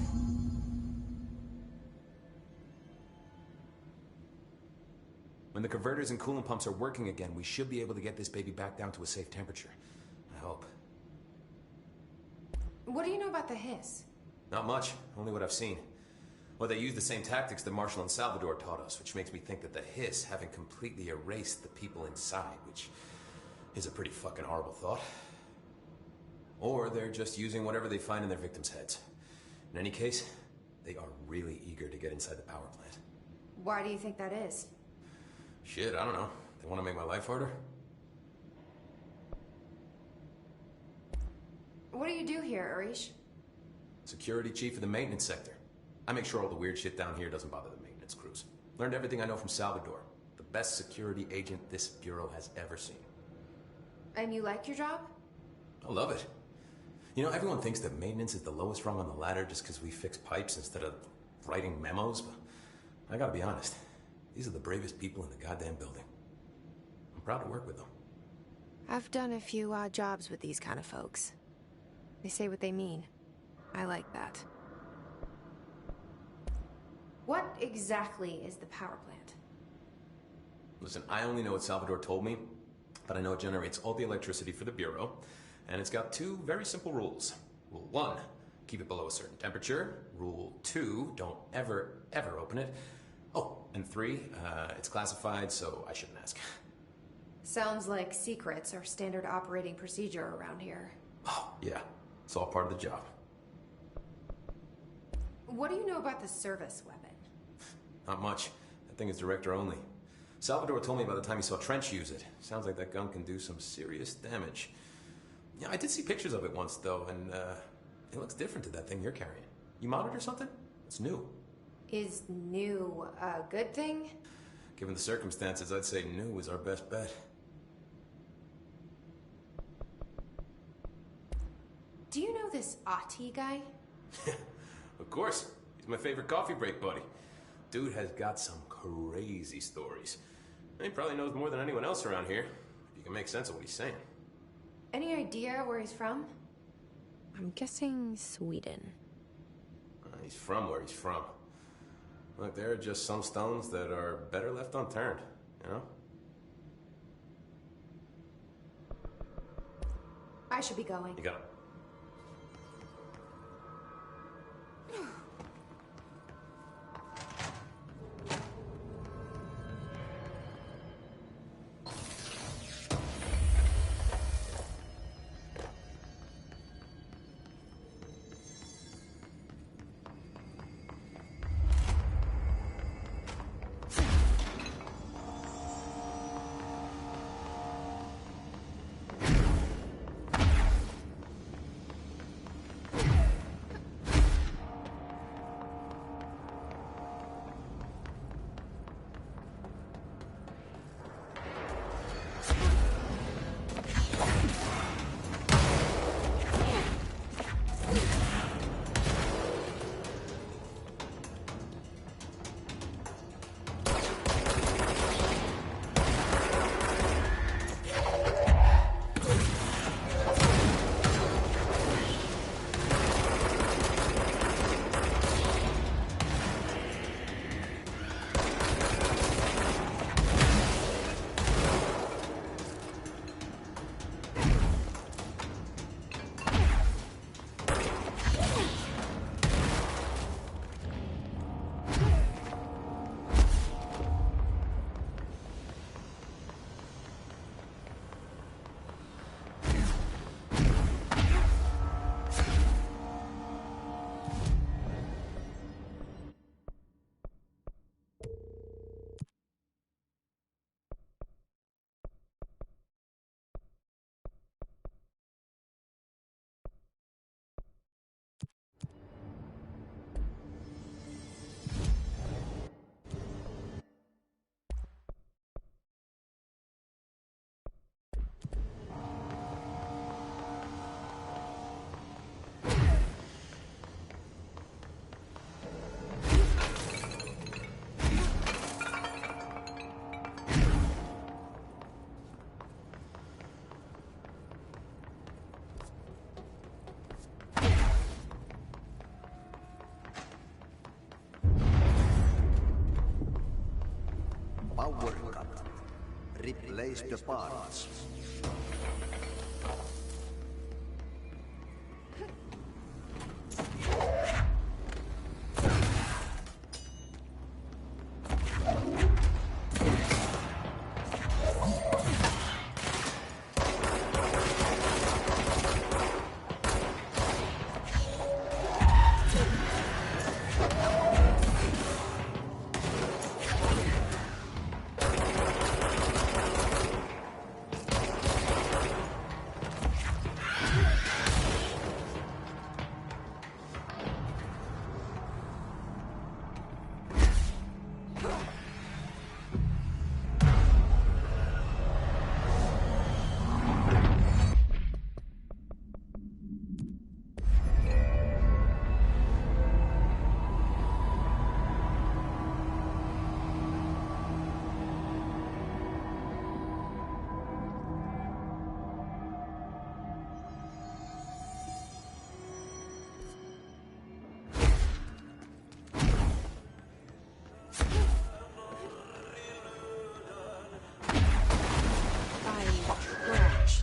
When the converters and coolant pumps are working again, we should be able to get this baby back down to a safe temperature. I hope. What do you know about the Hiss? Not much, only what I've seen. Well, they use the same tactics that Marshall and Salvador taught us, which makes me think that the Hiss haven't completely erased the people inside, which is a pretty fucking horrible thought. Or they're just using whatever they find in their victims' heads. In any case, they are really eager to get inside the power plant. Why do you think that is? Shit, I don't know. They want to make my life harder? What do you do here, Arish? Security chief of the maintenance sector. I make sure all the weird shit down here doesn't bother the maintenance crews. Learned everything I know from Salvador. The best security agent this bureau has ever seen. And you like your job? I love it. You know, everyone thinks that maintenance is the lowest rung on the ladder just because we fix pipes instead of writing memos, but I gotta be honest. These are the bravest people in the goddamn building. I'm proud to work with them. I've done a few odd jobs with these kind of folks. They say what they mean. I like that. What exactly is the power plant? Listen, I only know what Salvador told me, but I know it generates all the electricity for the Bureau, and it's got two very simple rules. Rule 1, keep it below a certain temperature. Rule 2, don't ever, ever open it. Oh, and 3, it's classified, so I shouldn't ask. Sounds like secrets are standard operating procedure around here. Oh, yeah. It's all part of the job. What do you know about the service weapon? Not much. That thing is director only. Salvador told me by the time he saw Trench use it. Sounds like that gun can do some serious damage. Yeah, I did see pictures of it once, though, and it looks different to that thing you're carrying. You modded or something? It's new. Is new a good thing? Given the circumstances, I'd say new is our best bet. Do you know this Ahti guy? Of course. He's my favorite coffee break buddy. Dude has got some crazy stories. He probably knows more than anyone else around here, if you can make sense of what he's saying. Any idea where he's from? I'm guessing Sweden. He's from where he's from. Look, there are just some stones that are better left unturned, you know? I should be going. You got it. Power cut. replace the parts.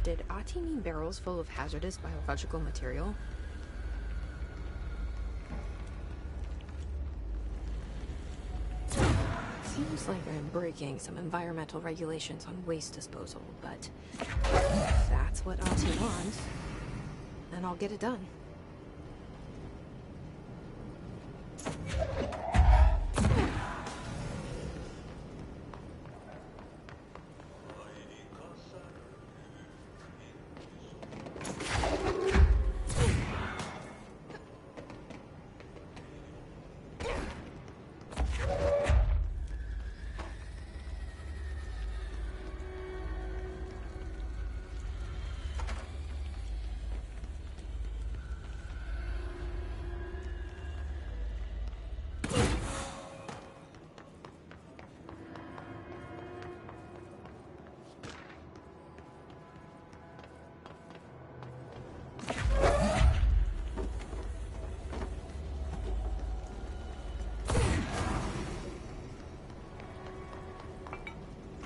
Did Ahti mean barrels full of hazardous biological material? Seems like I'm breaking some environmental regulations on waste disposal, but if that's what Ahti wants, then I'll get it done.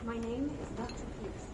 My name is Dr. Pierce.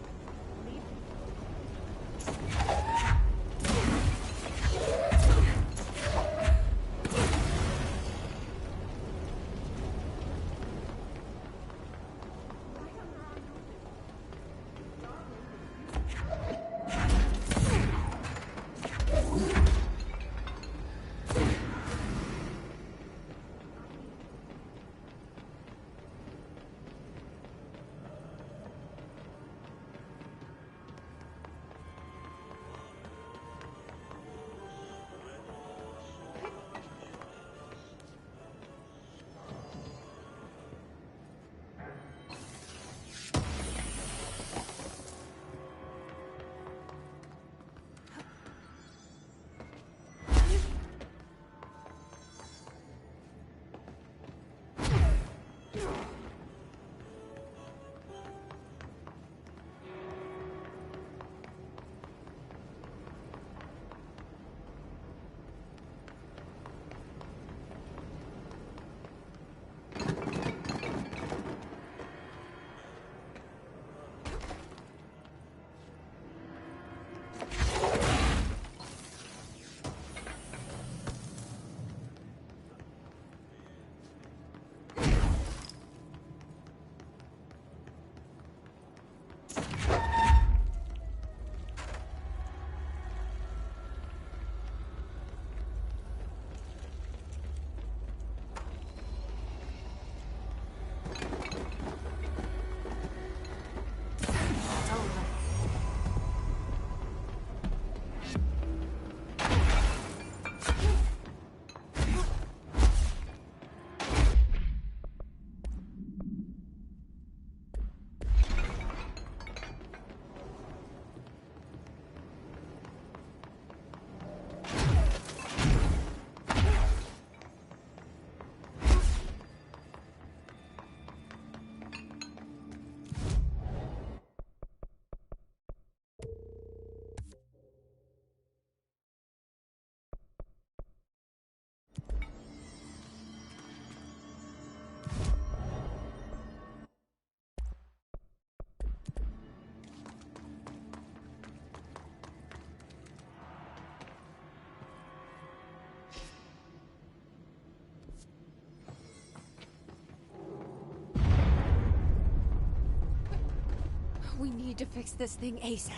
We need to fix this thing ASAP.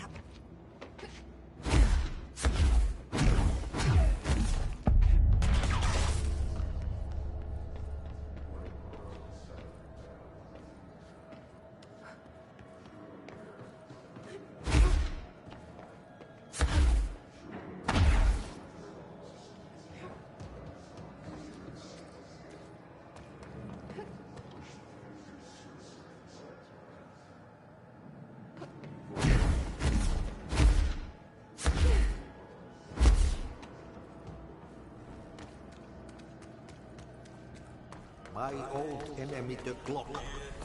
My old enemy, the clock,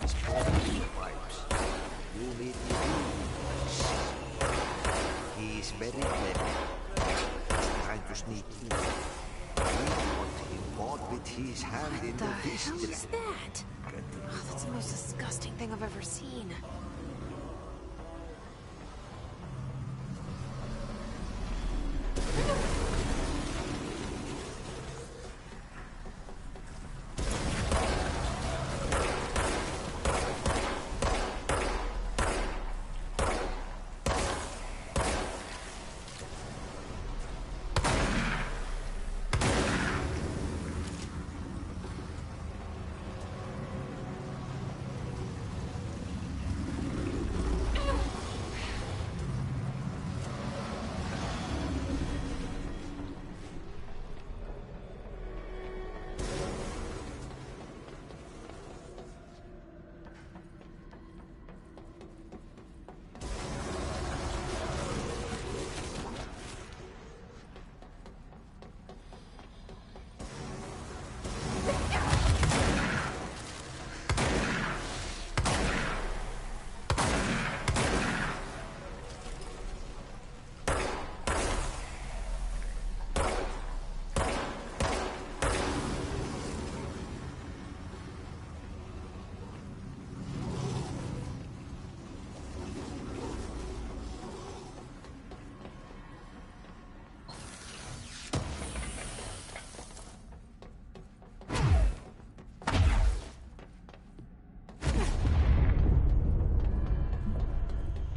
is blocking the pipes. You need to do. He is very clever. Trying to sneak in. We want him caught with his hand in the history. What is that? Oh, that's the most disgusting thing I've ever seen.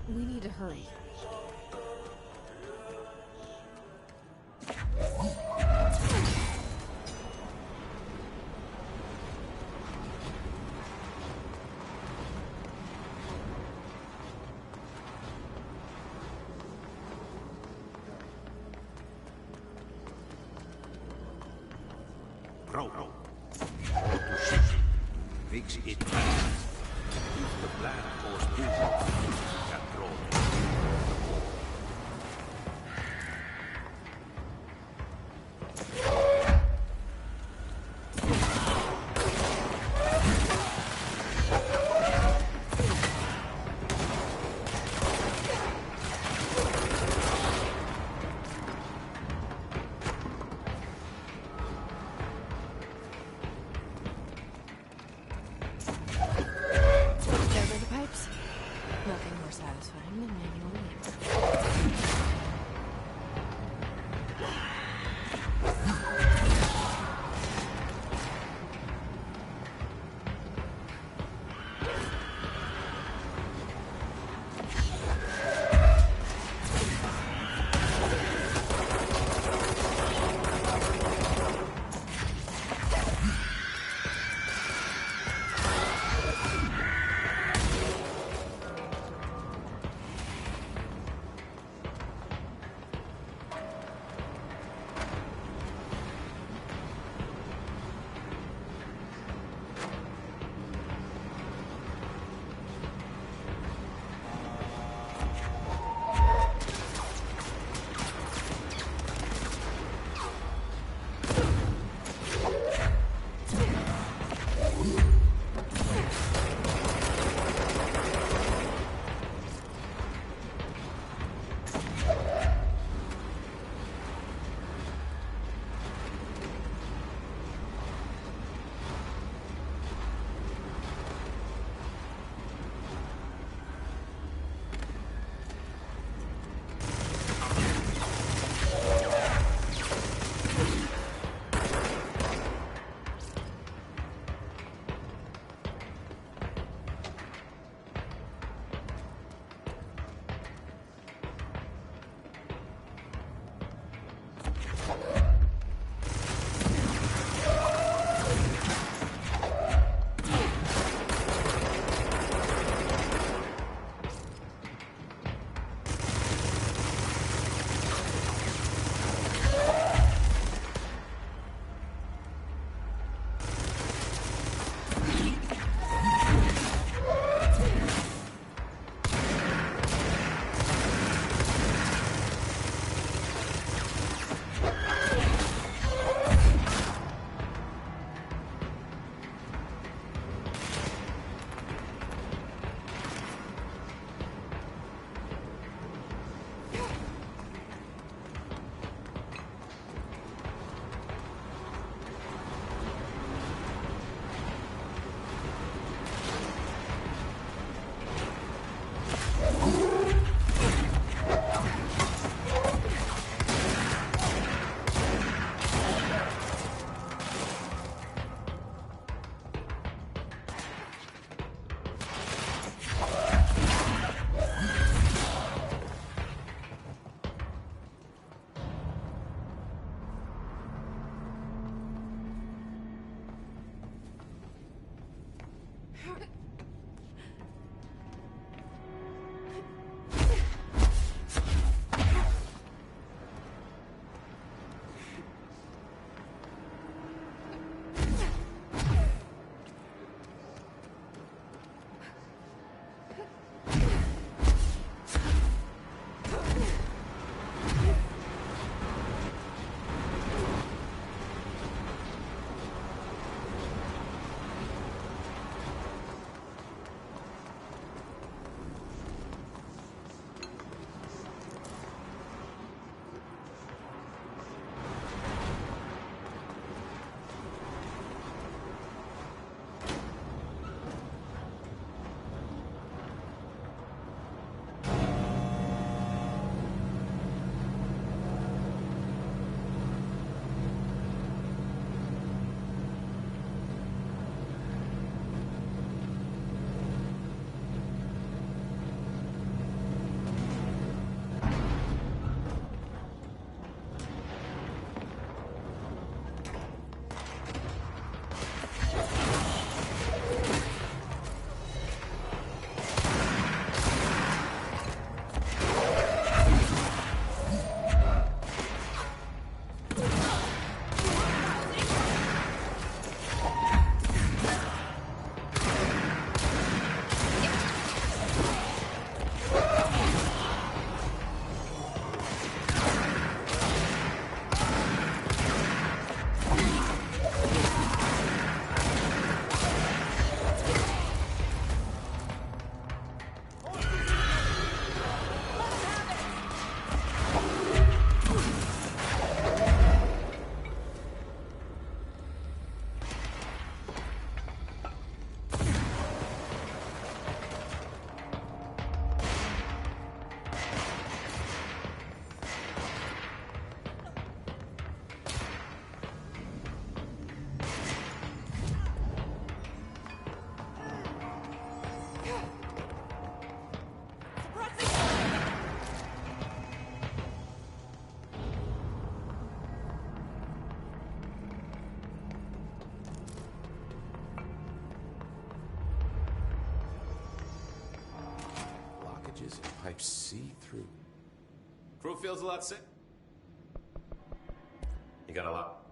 We need to hurry. Bro, go to ship. Fix it fast. If the plan goes too far, can throw it. Type see-through. Crew feels a lot sick. You got a lot.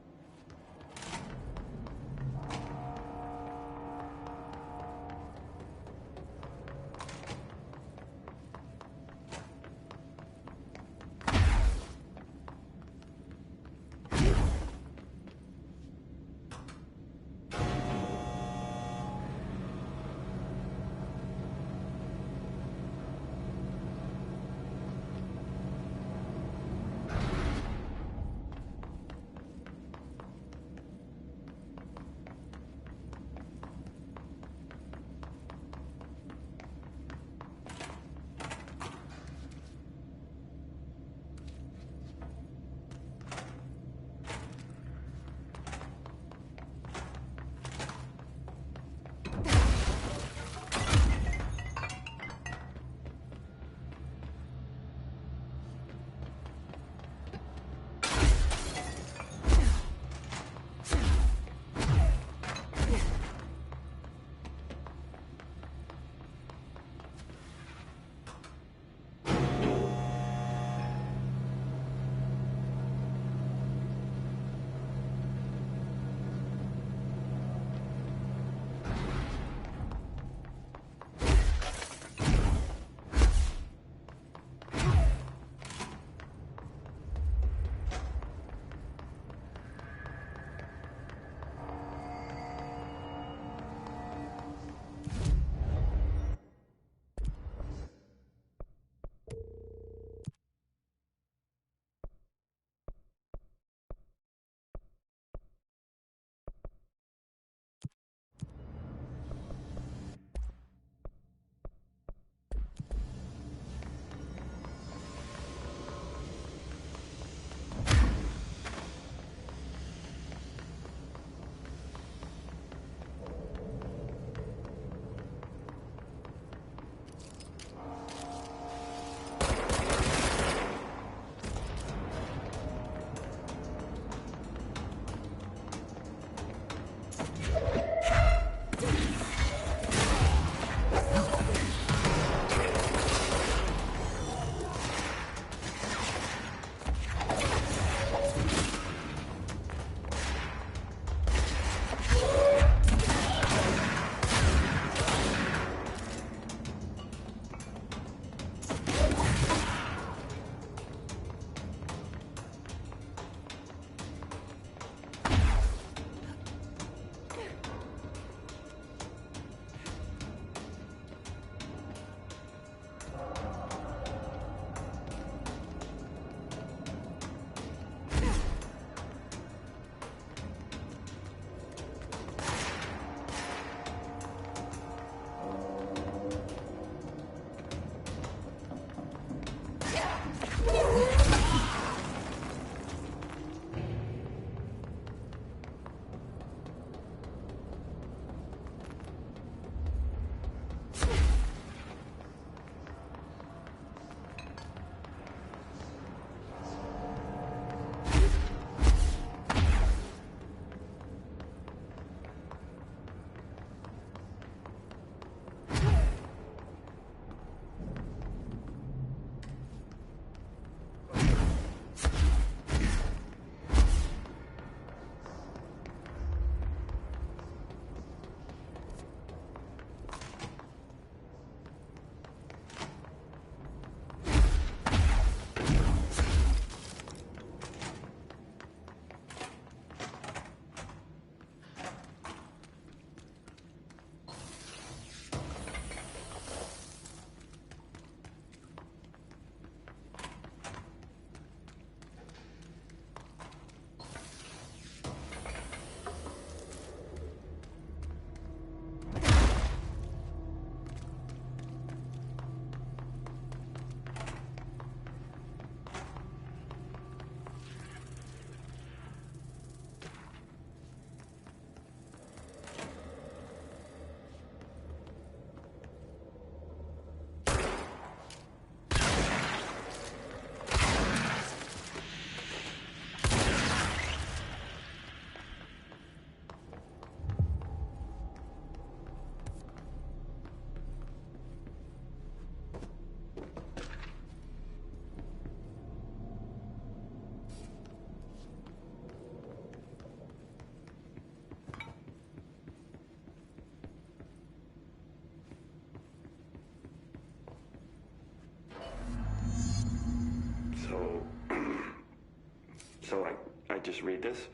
just read this?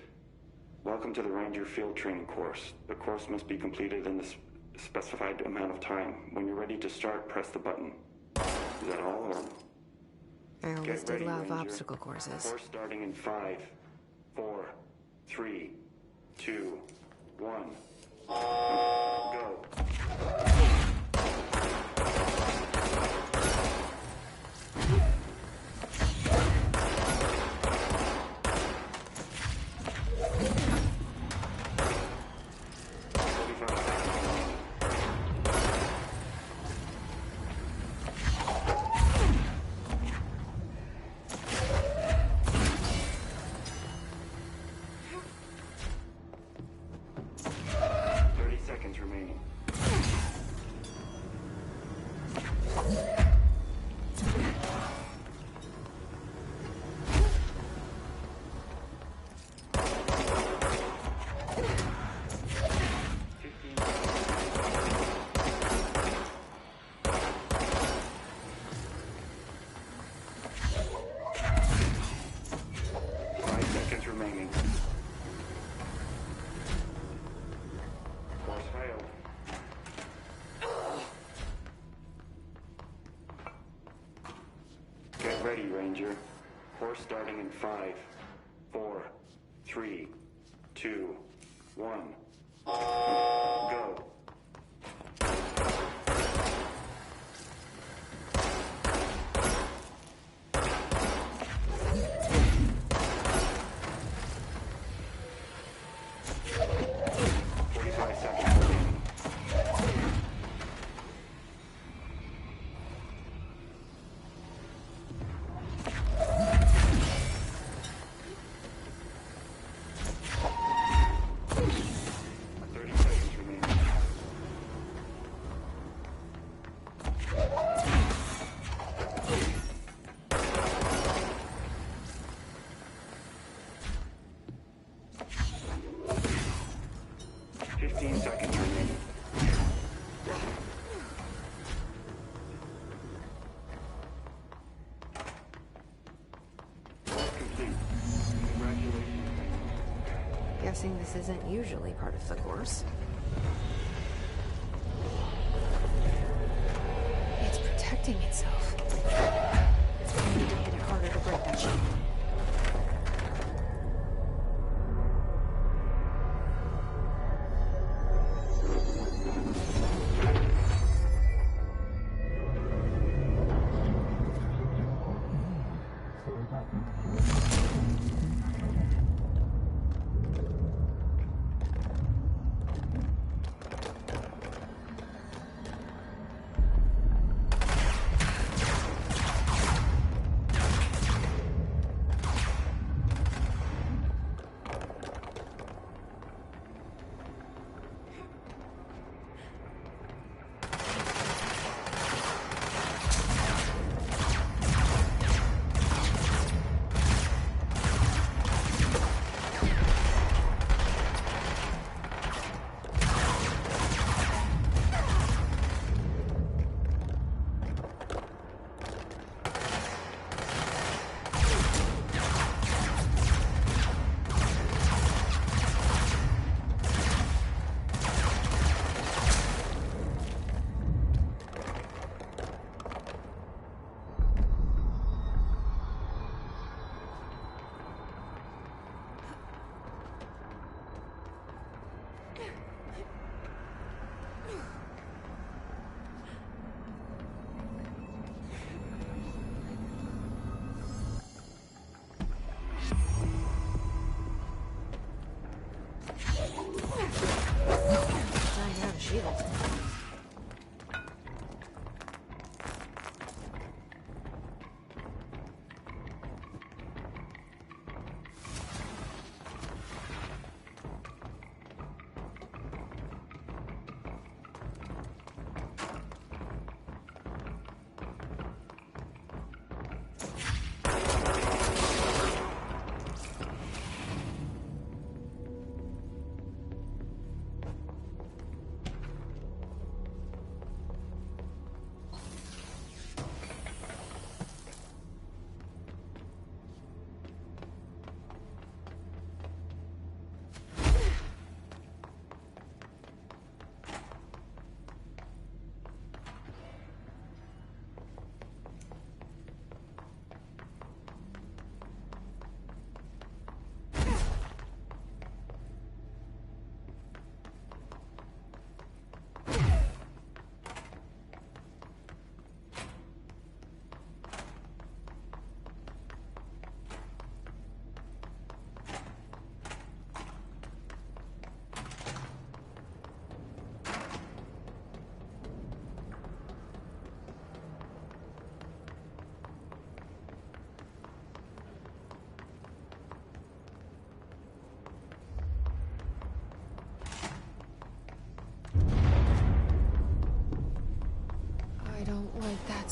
Welcome to the Ranger Field Training course. The course must be completed in the specified amount of time. When you're ready to start, press the button. Is that all, or? I always did love Ranger. obstacle courses. Course starting in 5, 4, 3, 2, 1. Go. Ready, Ranger. Course starting in 5, 4, 3, 2, 1. Go. Guessing this isn't usually part of the course. It's protecting itself. I need to hit it harder to break that shit.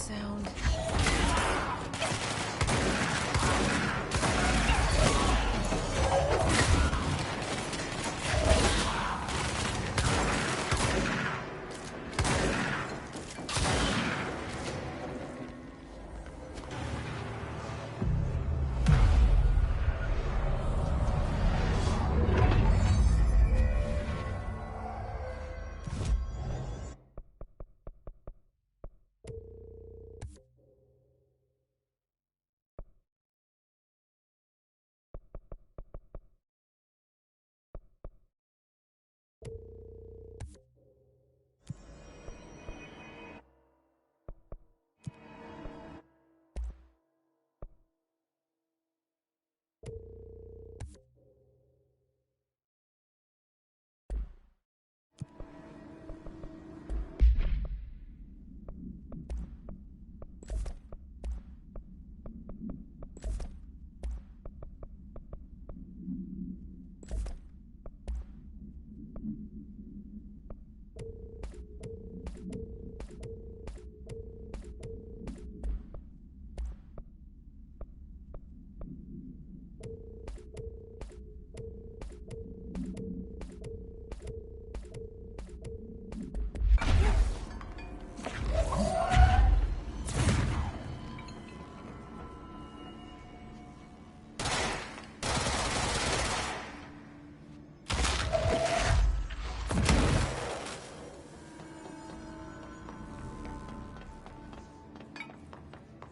sound.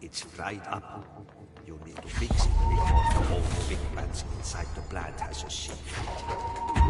It's fried up. You need to fix it before the whole moving plants inside the plant has a secret.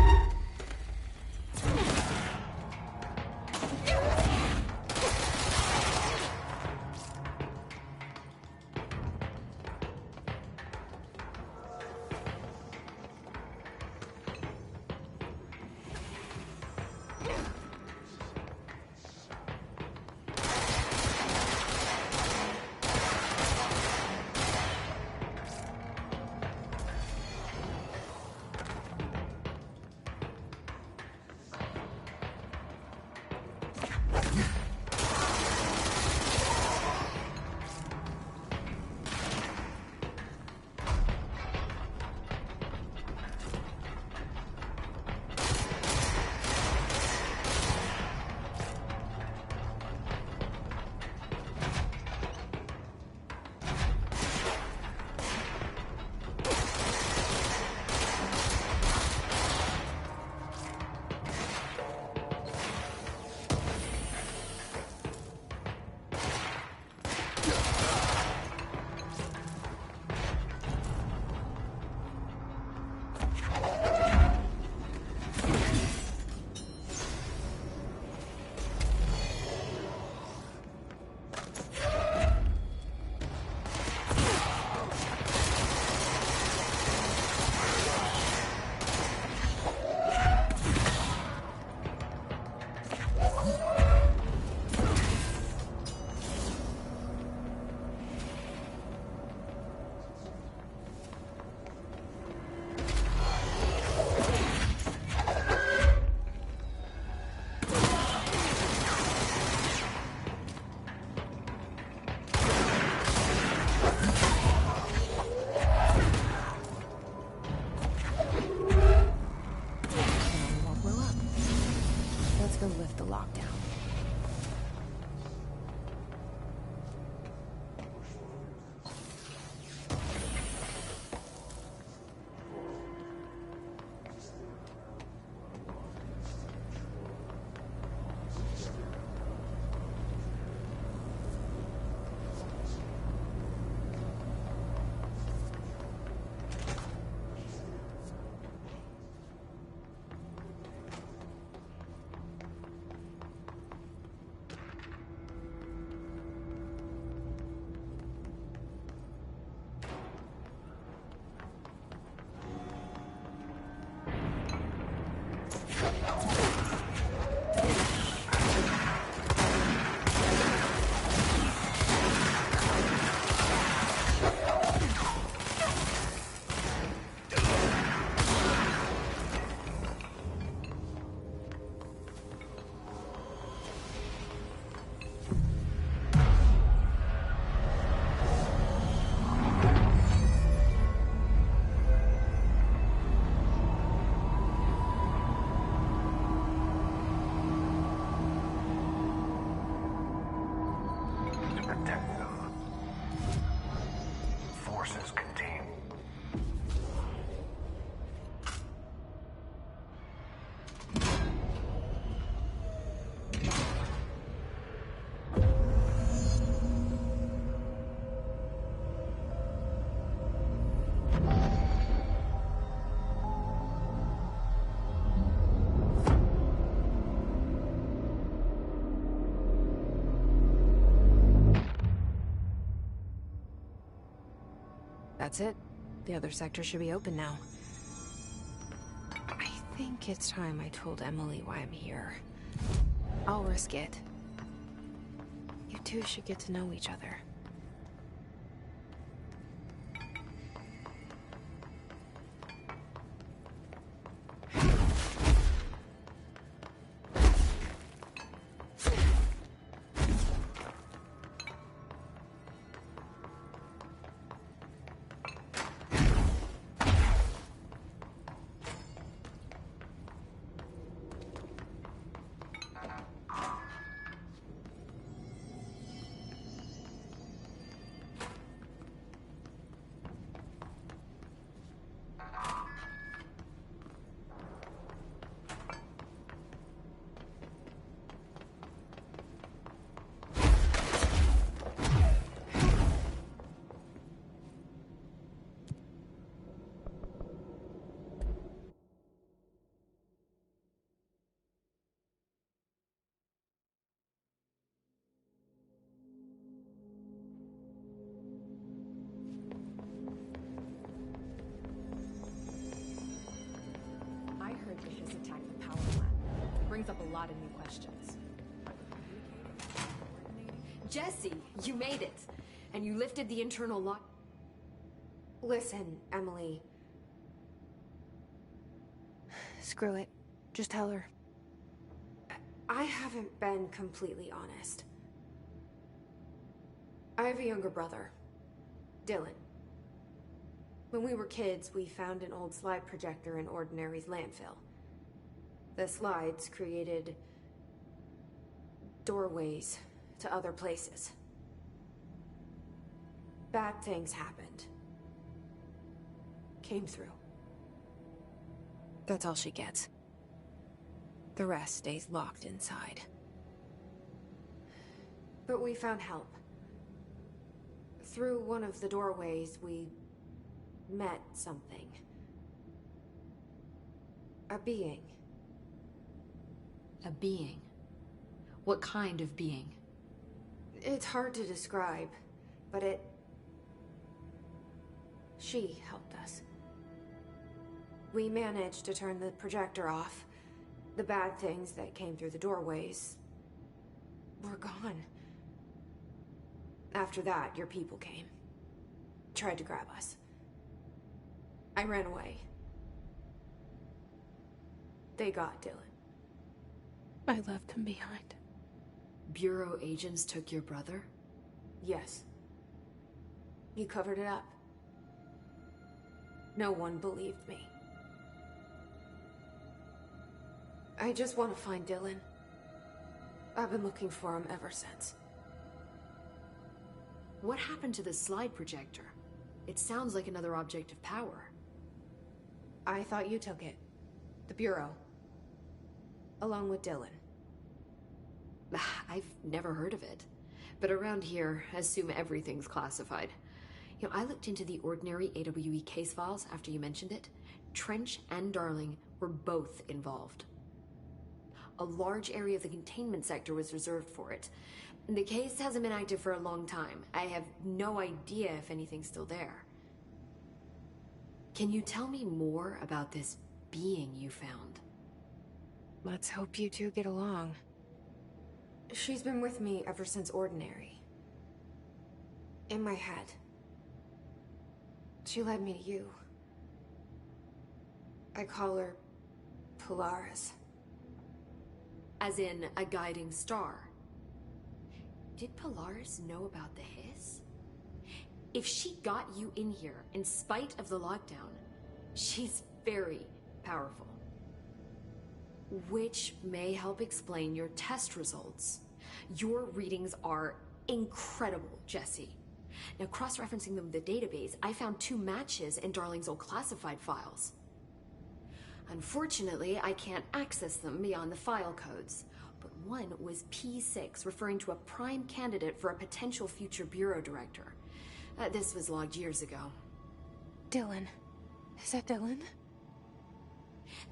That's it. The other sector should be open now. I think it's time I told Emily why I'm here. I'll risk it. You two should get to know each other. Brings up a lot of new questions. Jesse, you made it. And you lifted the internal lock. Listen, Emily. Screw it. Just tell her. I haven't been completely honest. I have a younger brother, Dylan. When we were kids, we found an old slide projector in Ordinary's landfill. The slides created doorways to other places. Bad things happened. Came through. That's all she gets. The rest stays locked inside. But we found help. Through one of the doorways, we met something. A being. A being? What kind of being? It's hard to describe, but she helped us. We managed to turn the projector off. The bad things that came through the doorways were gone. After that, your people came. Tried to grab us. I ran away. They got Dylan. I left him behind. Bureau agents took your brother? Yes. You covered it up. No one believed me. I just want to find Dylan. I've been looking for him ever since. What happened to the slide projector? It sounds like another object of power. I thought you took it. The Bureau. Along with Dylan. I've never heard of it. But around here, assume everything's classified. You know, I looked into the Ordinary AWE case files after you mentioned it. Trench and Darling were both involved. A large area of the containment sector was reserved for it. The case hasn't been active for a long time. I have no idea if anything's still there. Can you tell me more about this being you found? Let's hope you two get along. She's been with me ever since Ordinary. In my head. She led me to you. I call her Polaris. As in a guiding star. Did Polaris know about the hiss? If she got you in here in spite of the lockdown, she's very powerful. Which may help explain your test results. Your readings are incredible, Jesse. Now, cross-referencing them with the database, I found 2 matches in Darling's old classified files. Unfortunately, I can't access them beyond the file codes. But one was P6, referring to a prime candidate for a potential future bureau director. This was logged years ago. Dylan. Is that Dylan?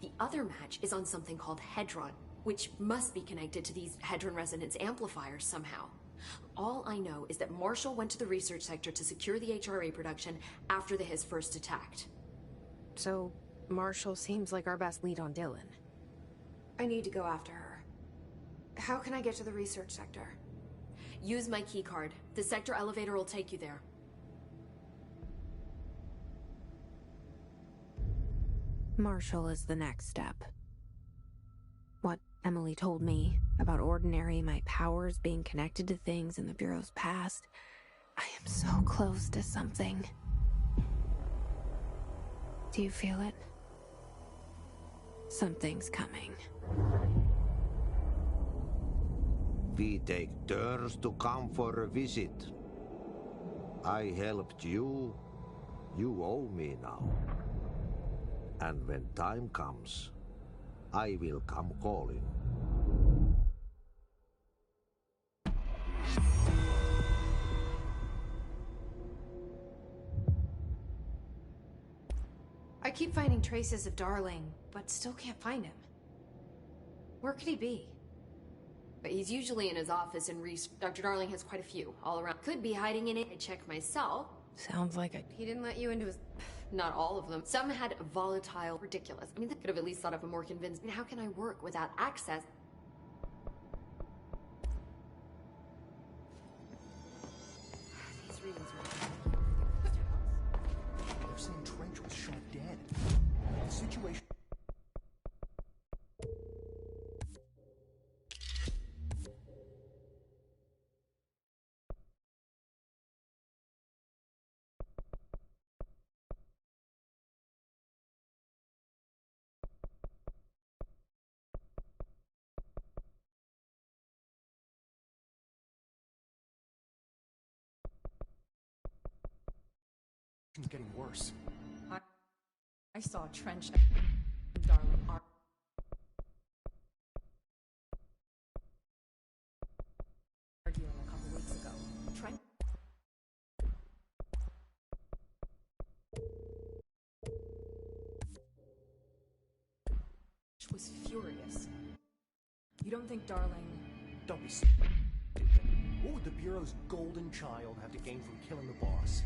The other match is on something called Hedron, which must be connected to these Hedron resonance amplifiers somehow. All I know is that Marshall went to the research sector to secure the HRA production after the Hiss first attacked. So, Marshall seems like our best lead on Dylan. I need to go after her. How can I get to the research sector? Use my keycard. The sector elevator will take you there. Marshall is the next step. What Emily told me about Ordinary, my powers being connected to things in the Bureau's past, I am so close to something. Do you feel it? Something's coming. We take turns to come for a visit. I helped you. You owe me now. And when time comes, I will come calling. I keep finding traces of Darling, but still can't find him. Where could he be? But he's usually in his office, and Dr. Darling has quite a few all around. Could be hiding in it. I checked myself. Sounds like He didn't let you into his... Not all of them. Some had volatile, ridiculous. I mean, they could have at least thought of a more convincing. I mean, how can I work without access? These readings are... They're saying Trench was shot dead. The situation... It's getting worse. I saw Trench and Darling arguing a couple weeks ago. Trench was furious. You don't think Darling... Don't be stupid. What would the Bureau's golden child have to gain from killing the boss?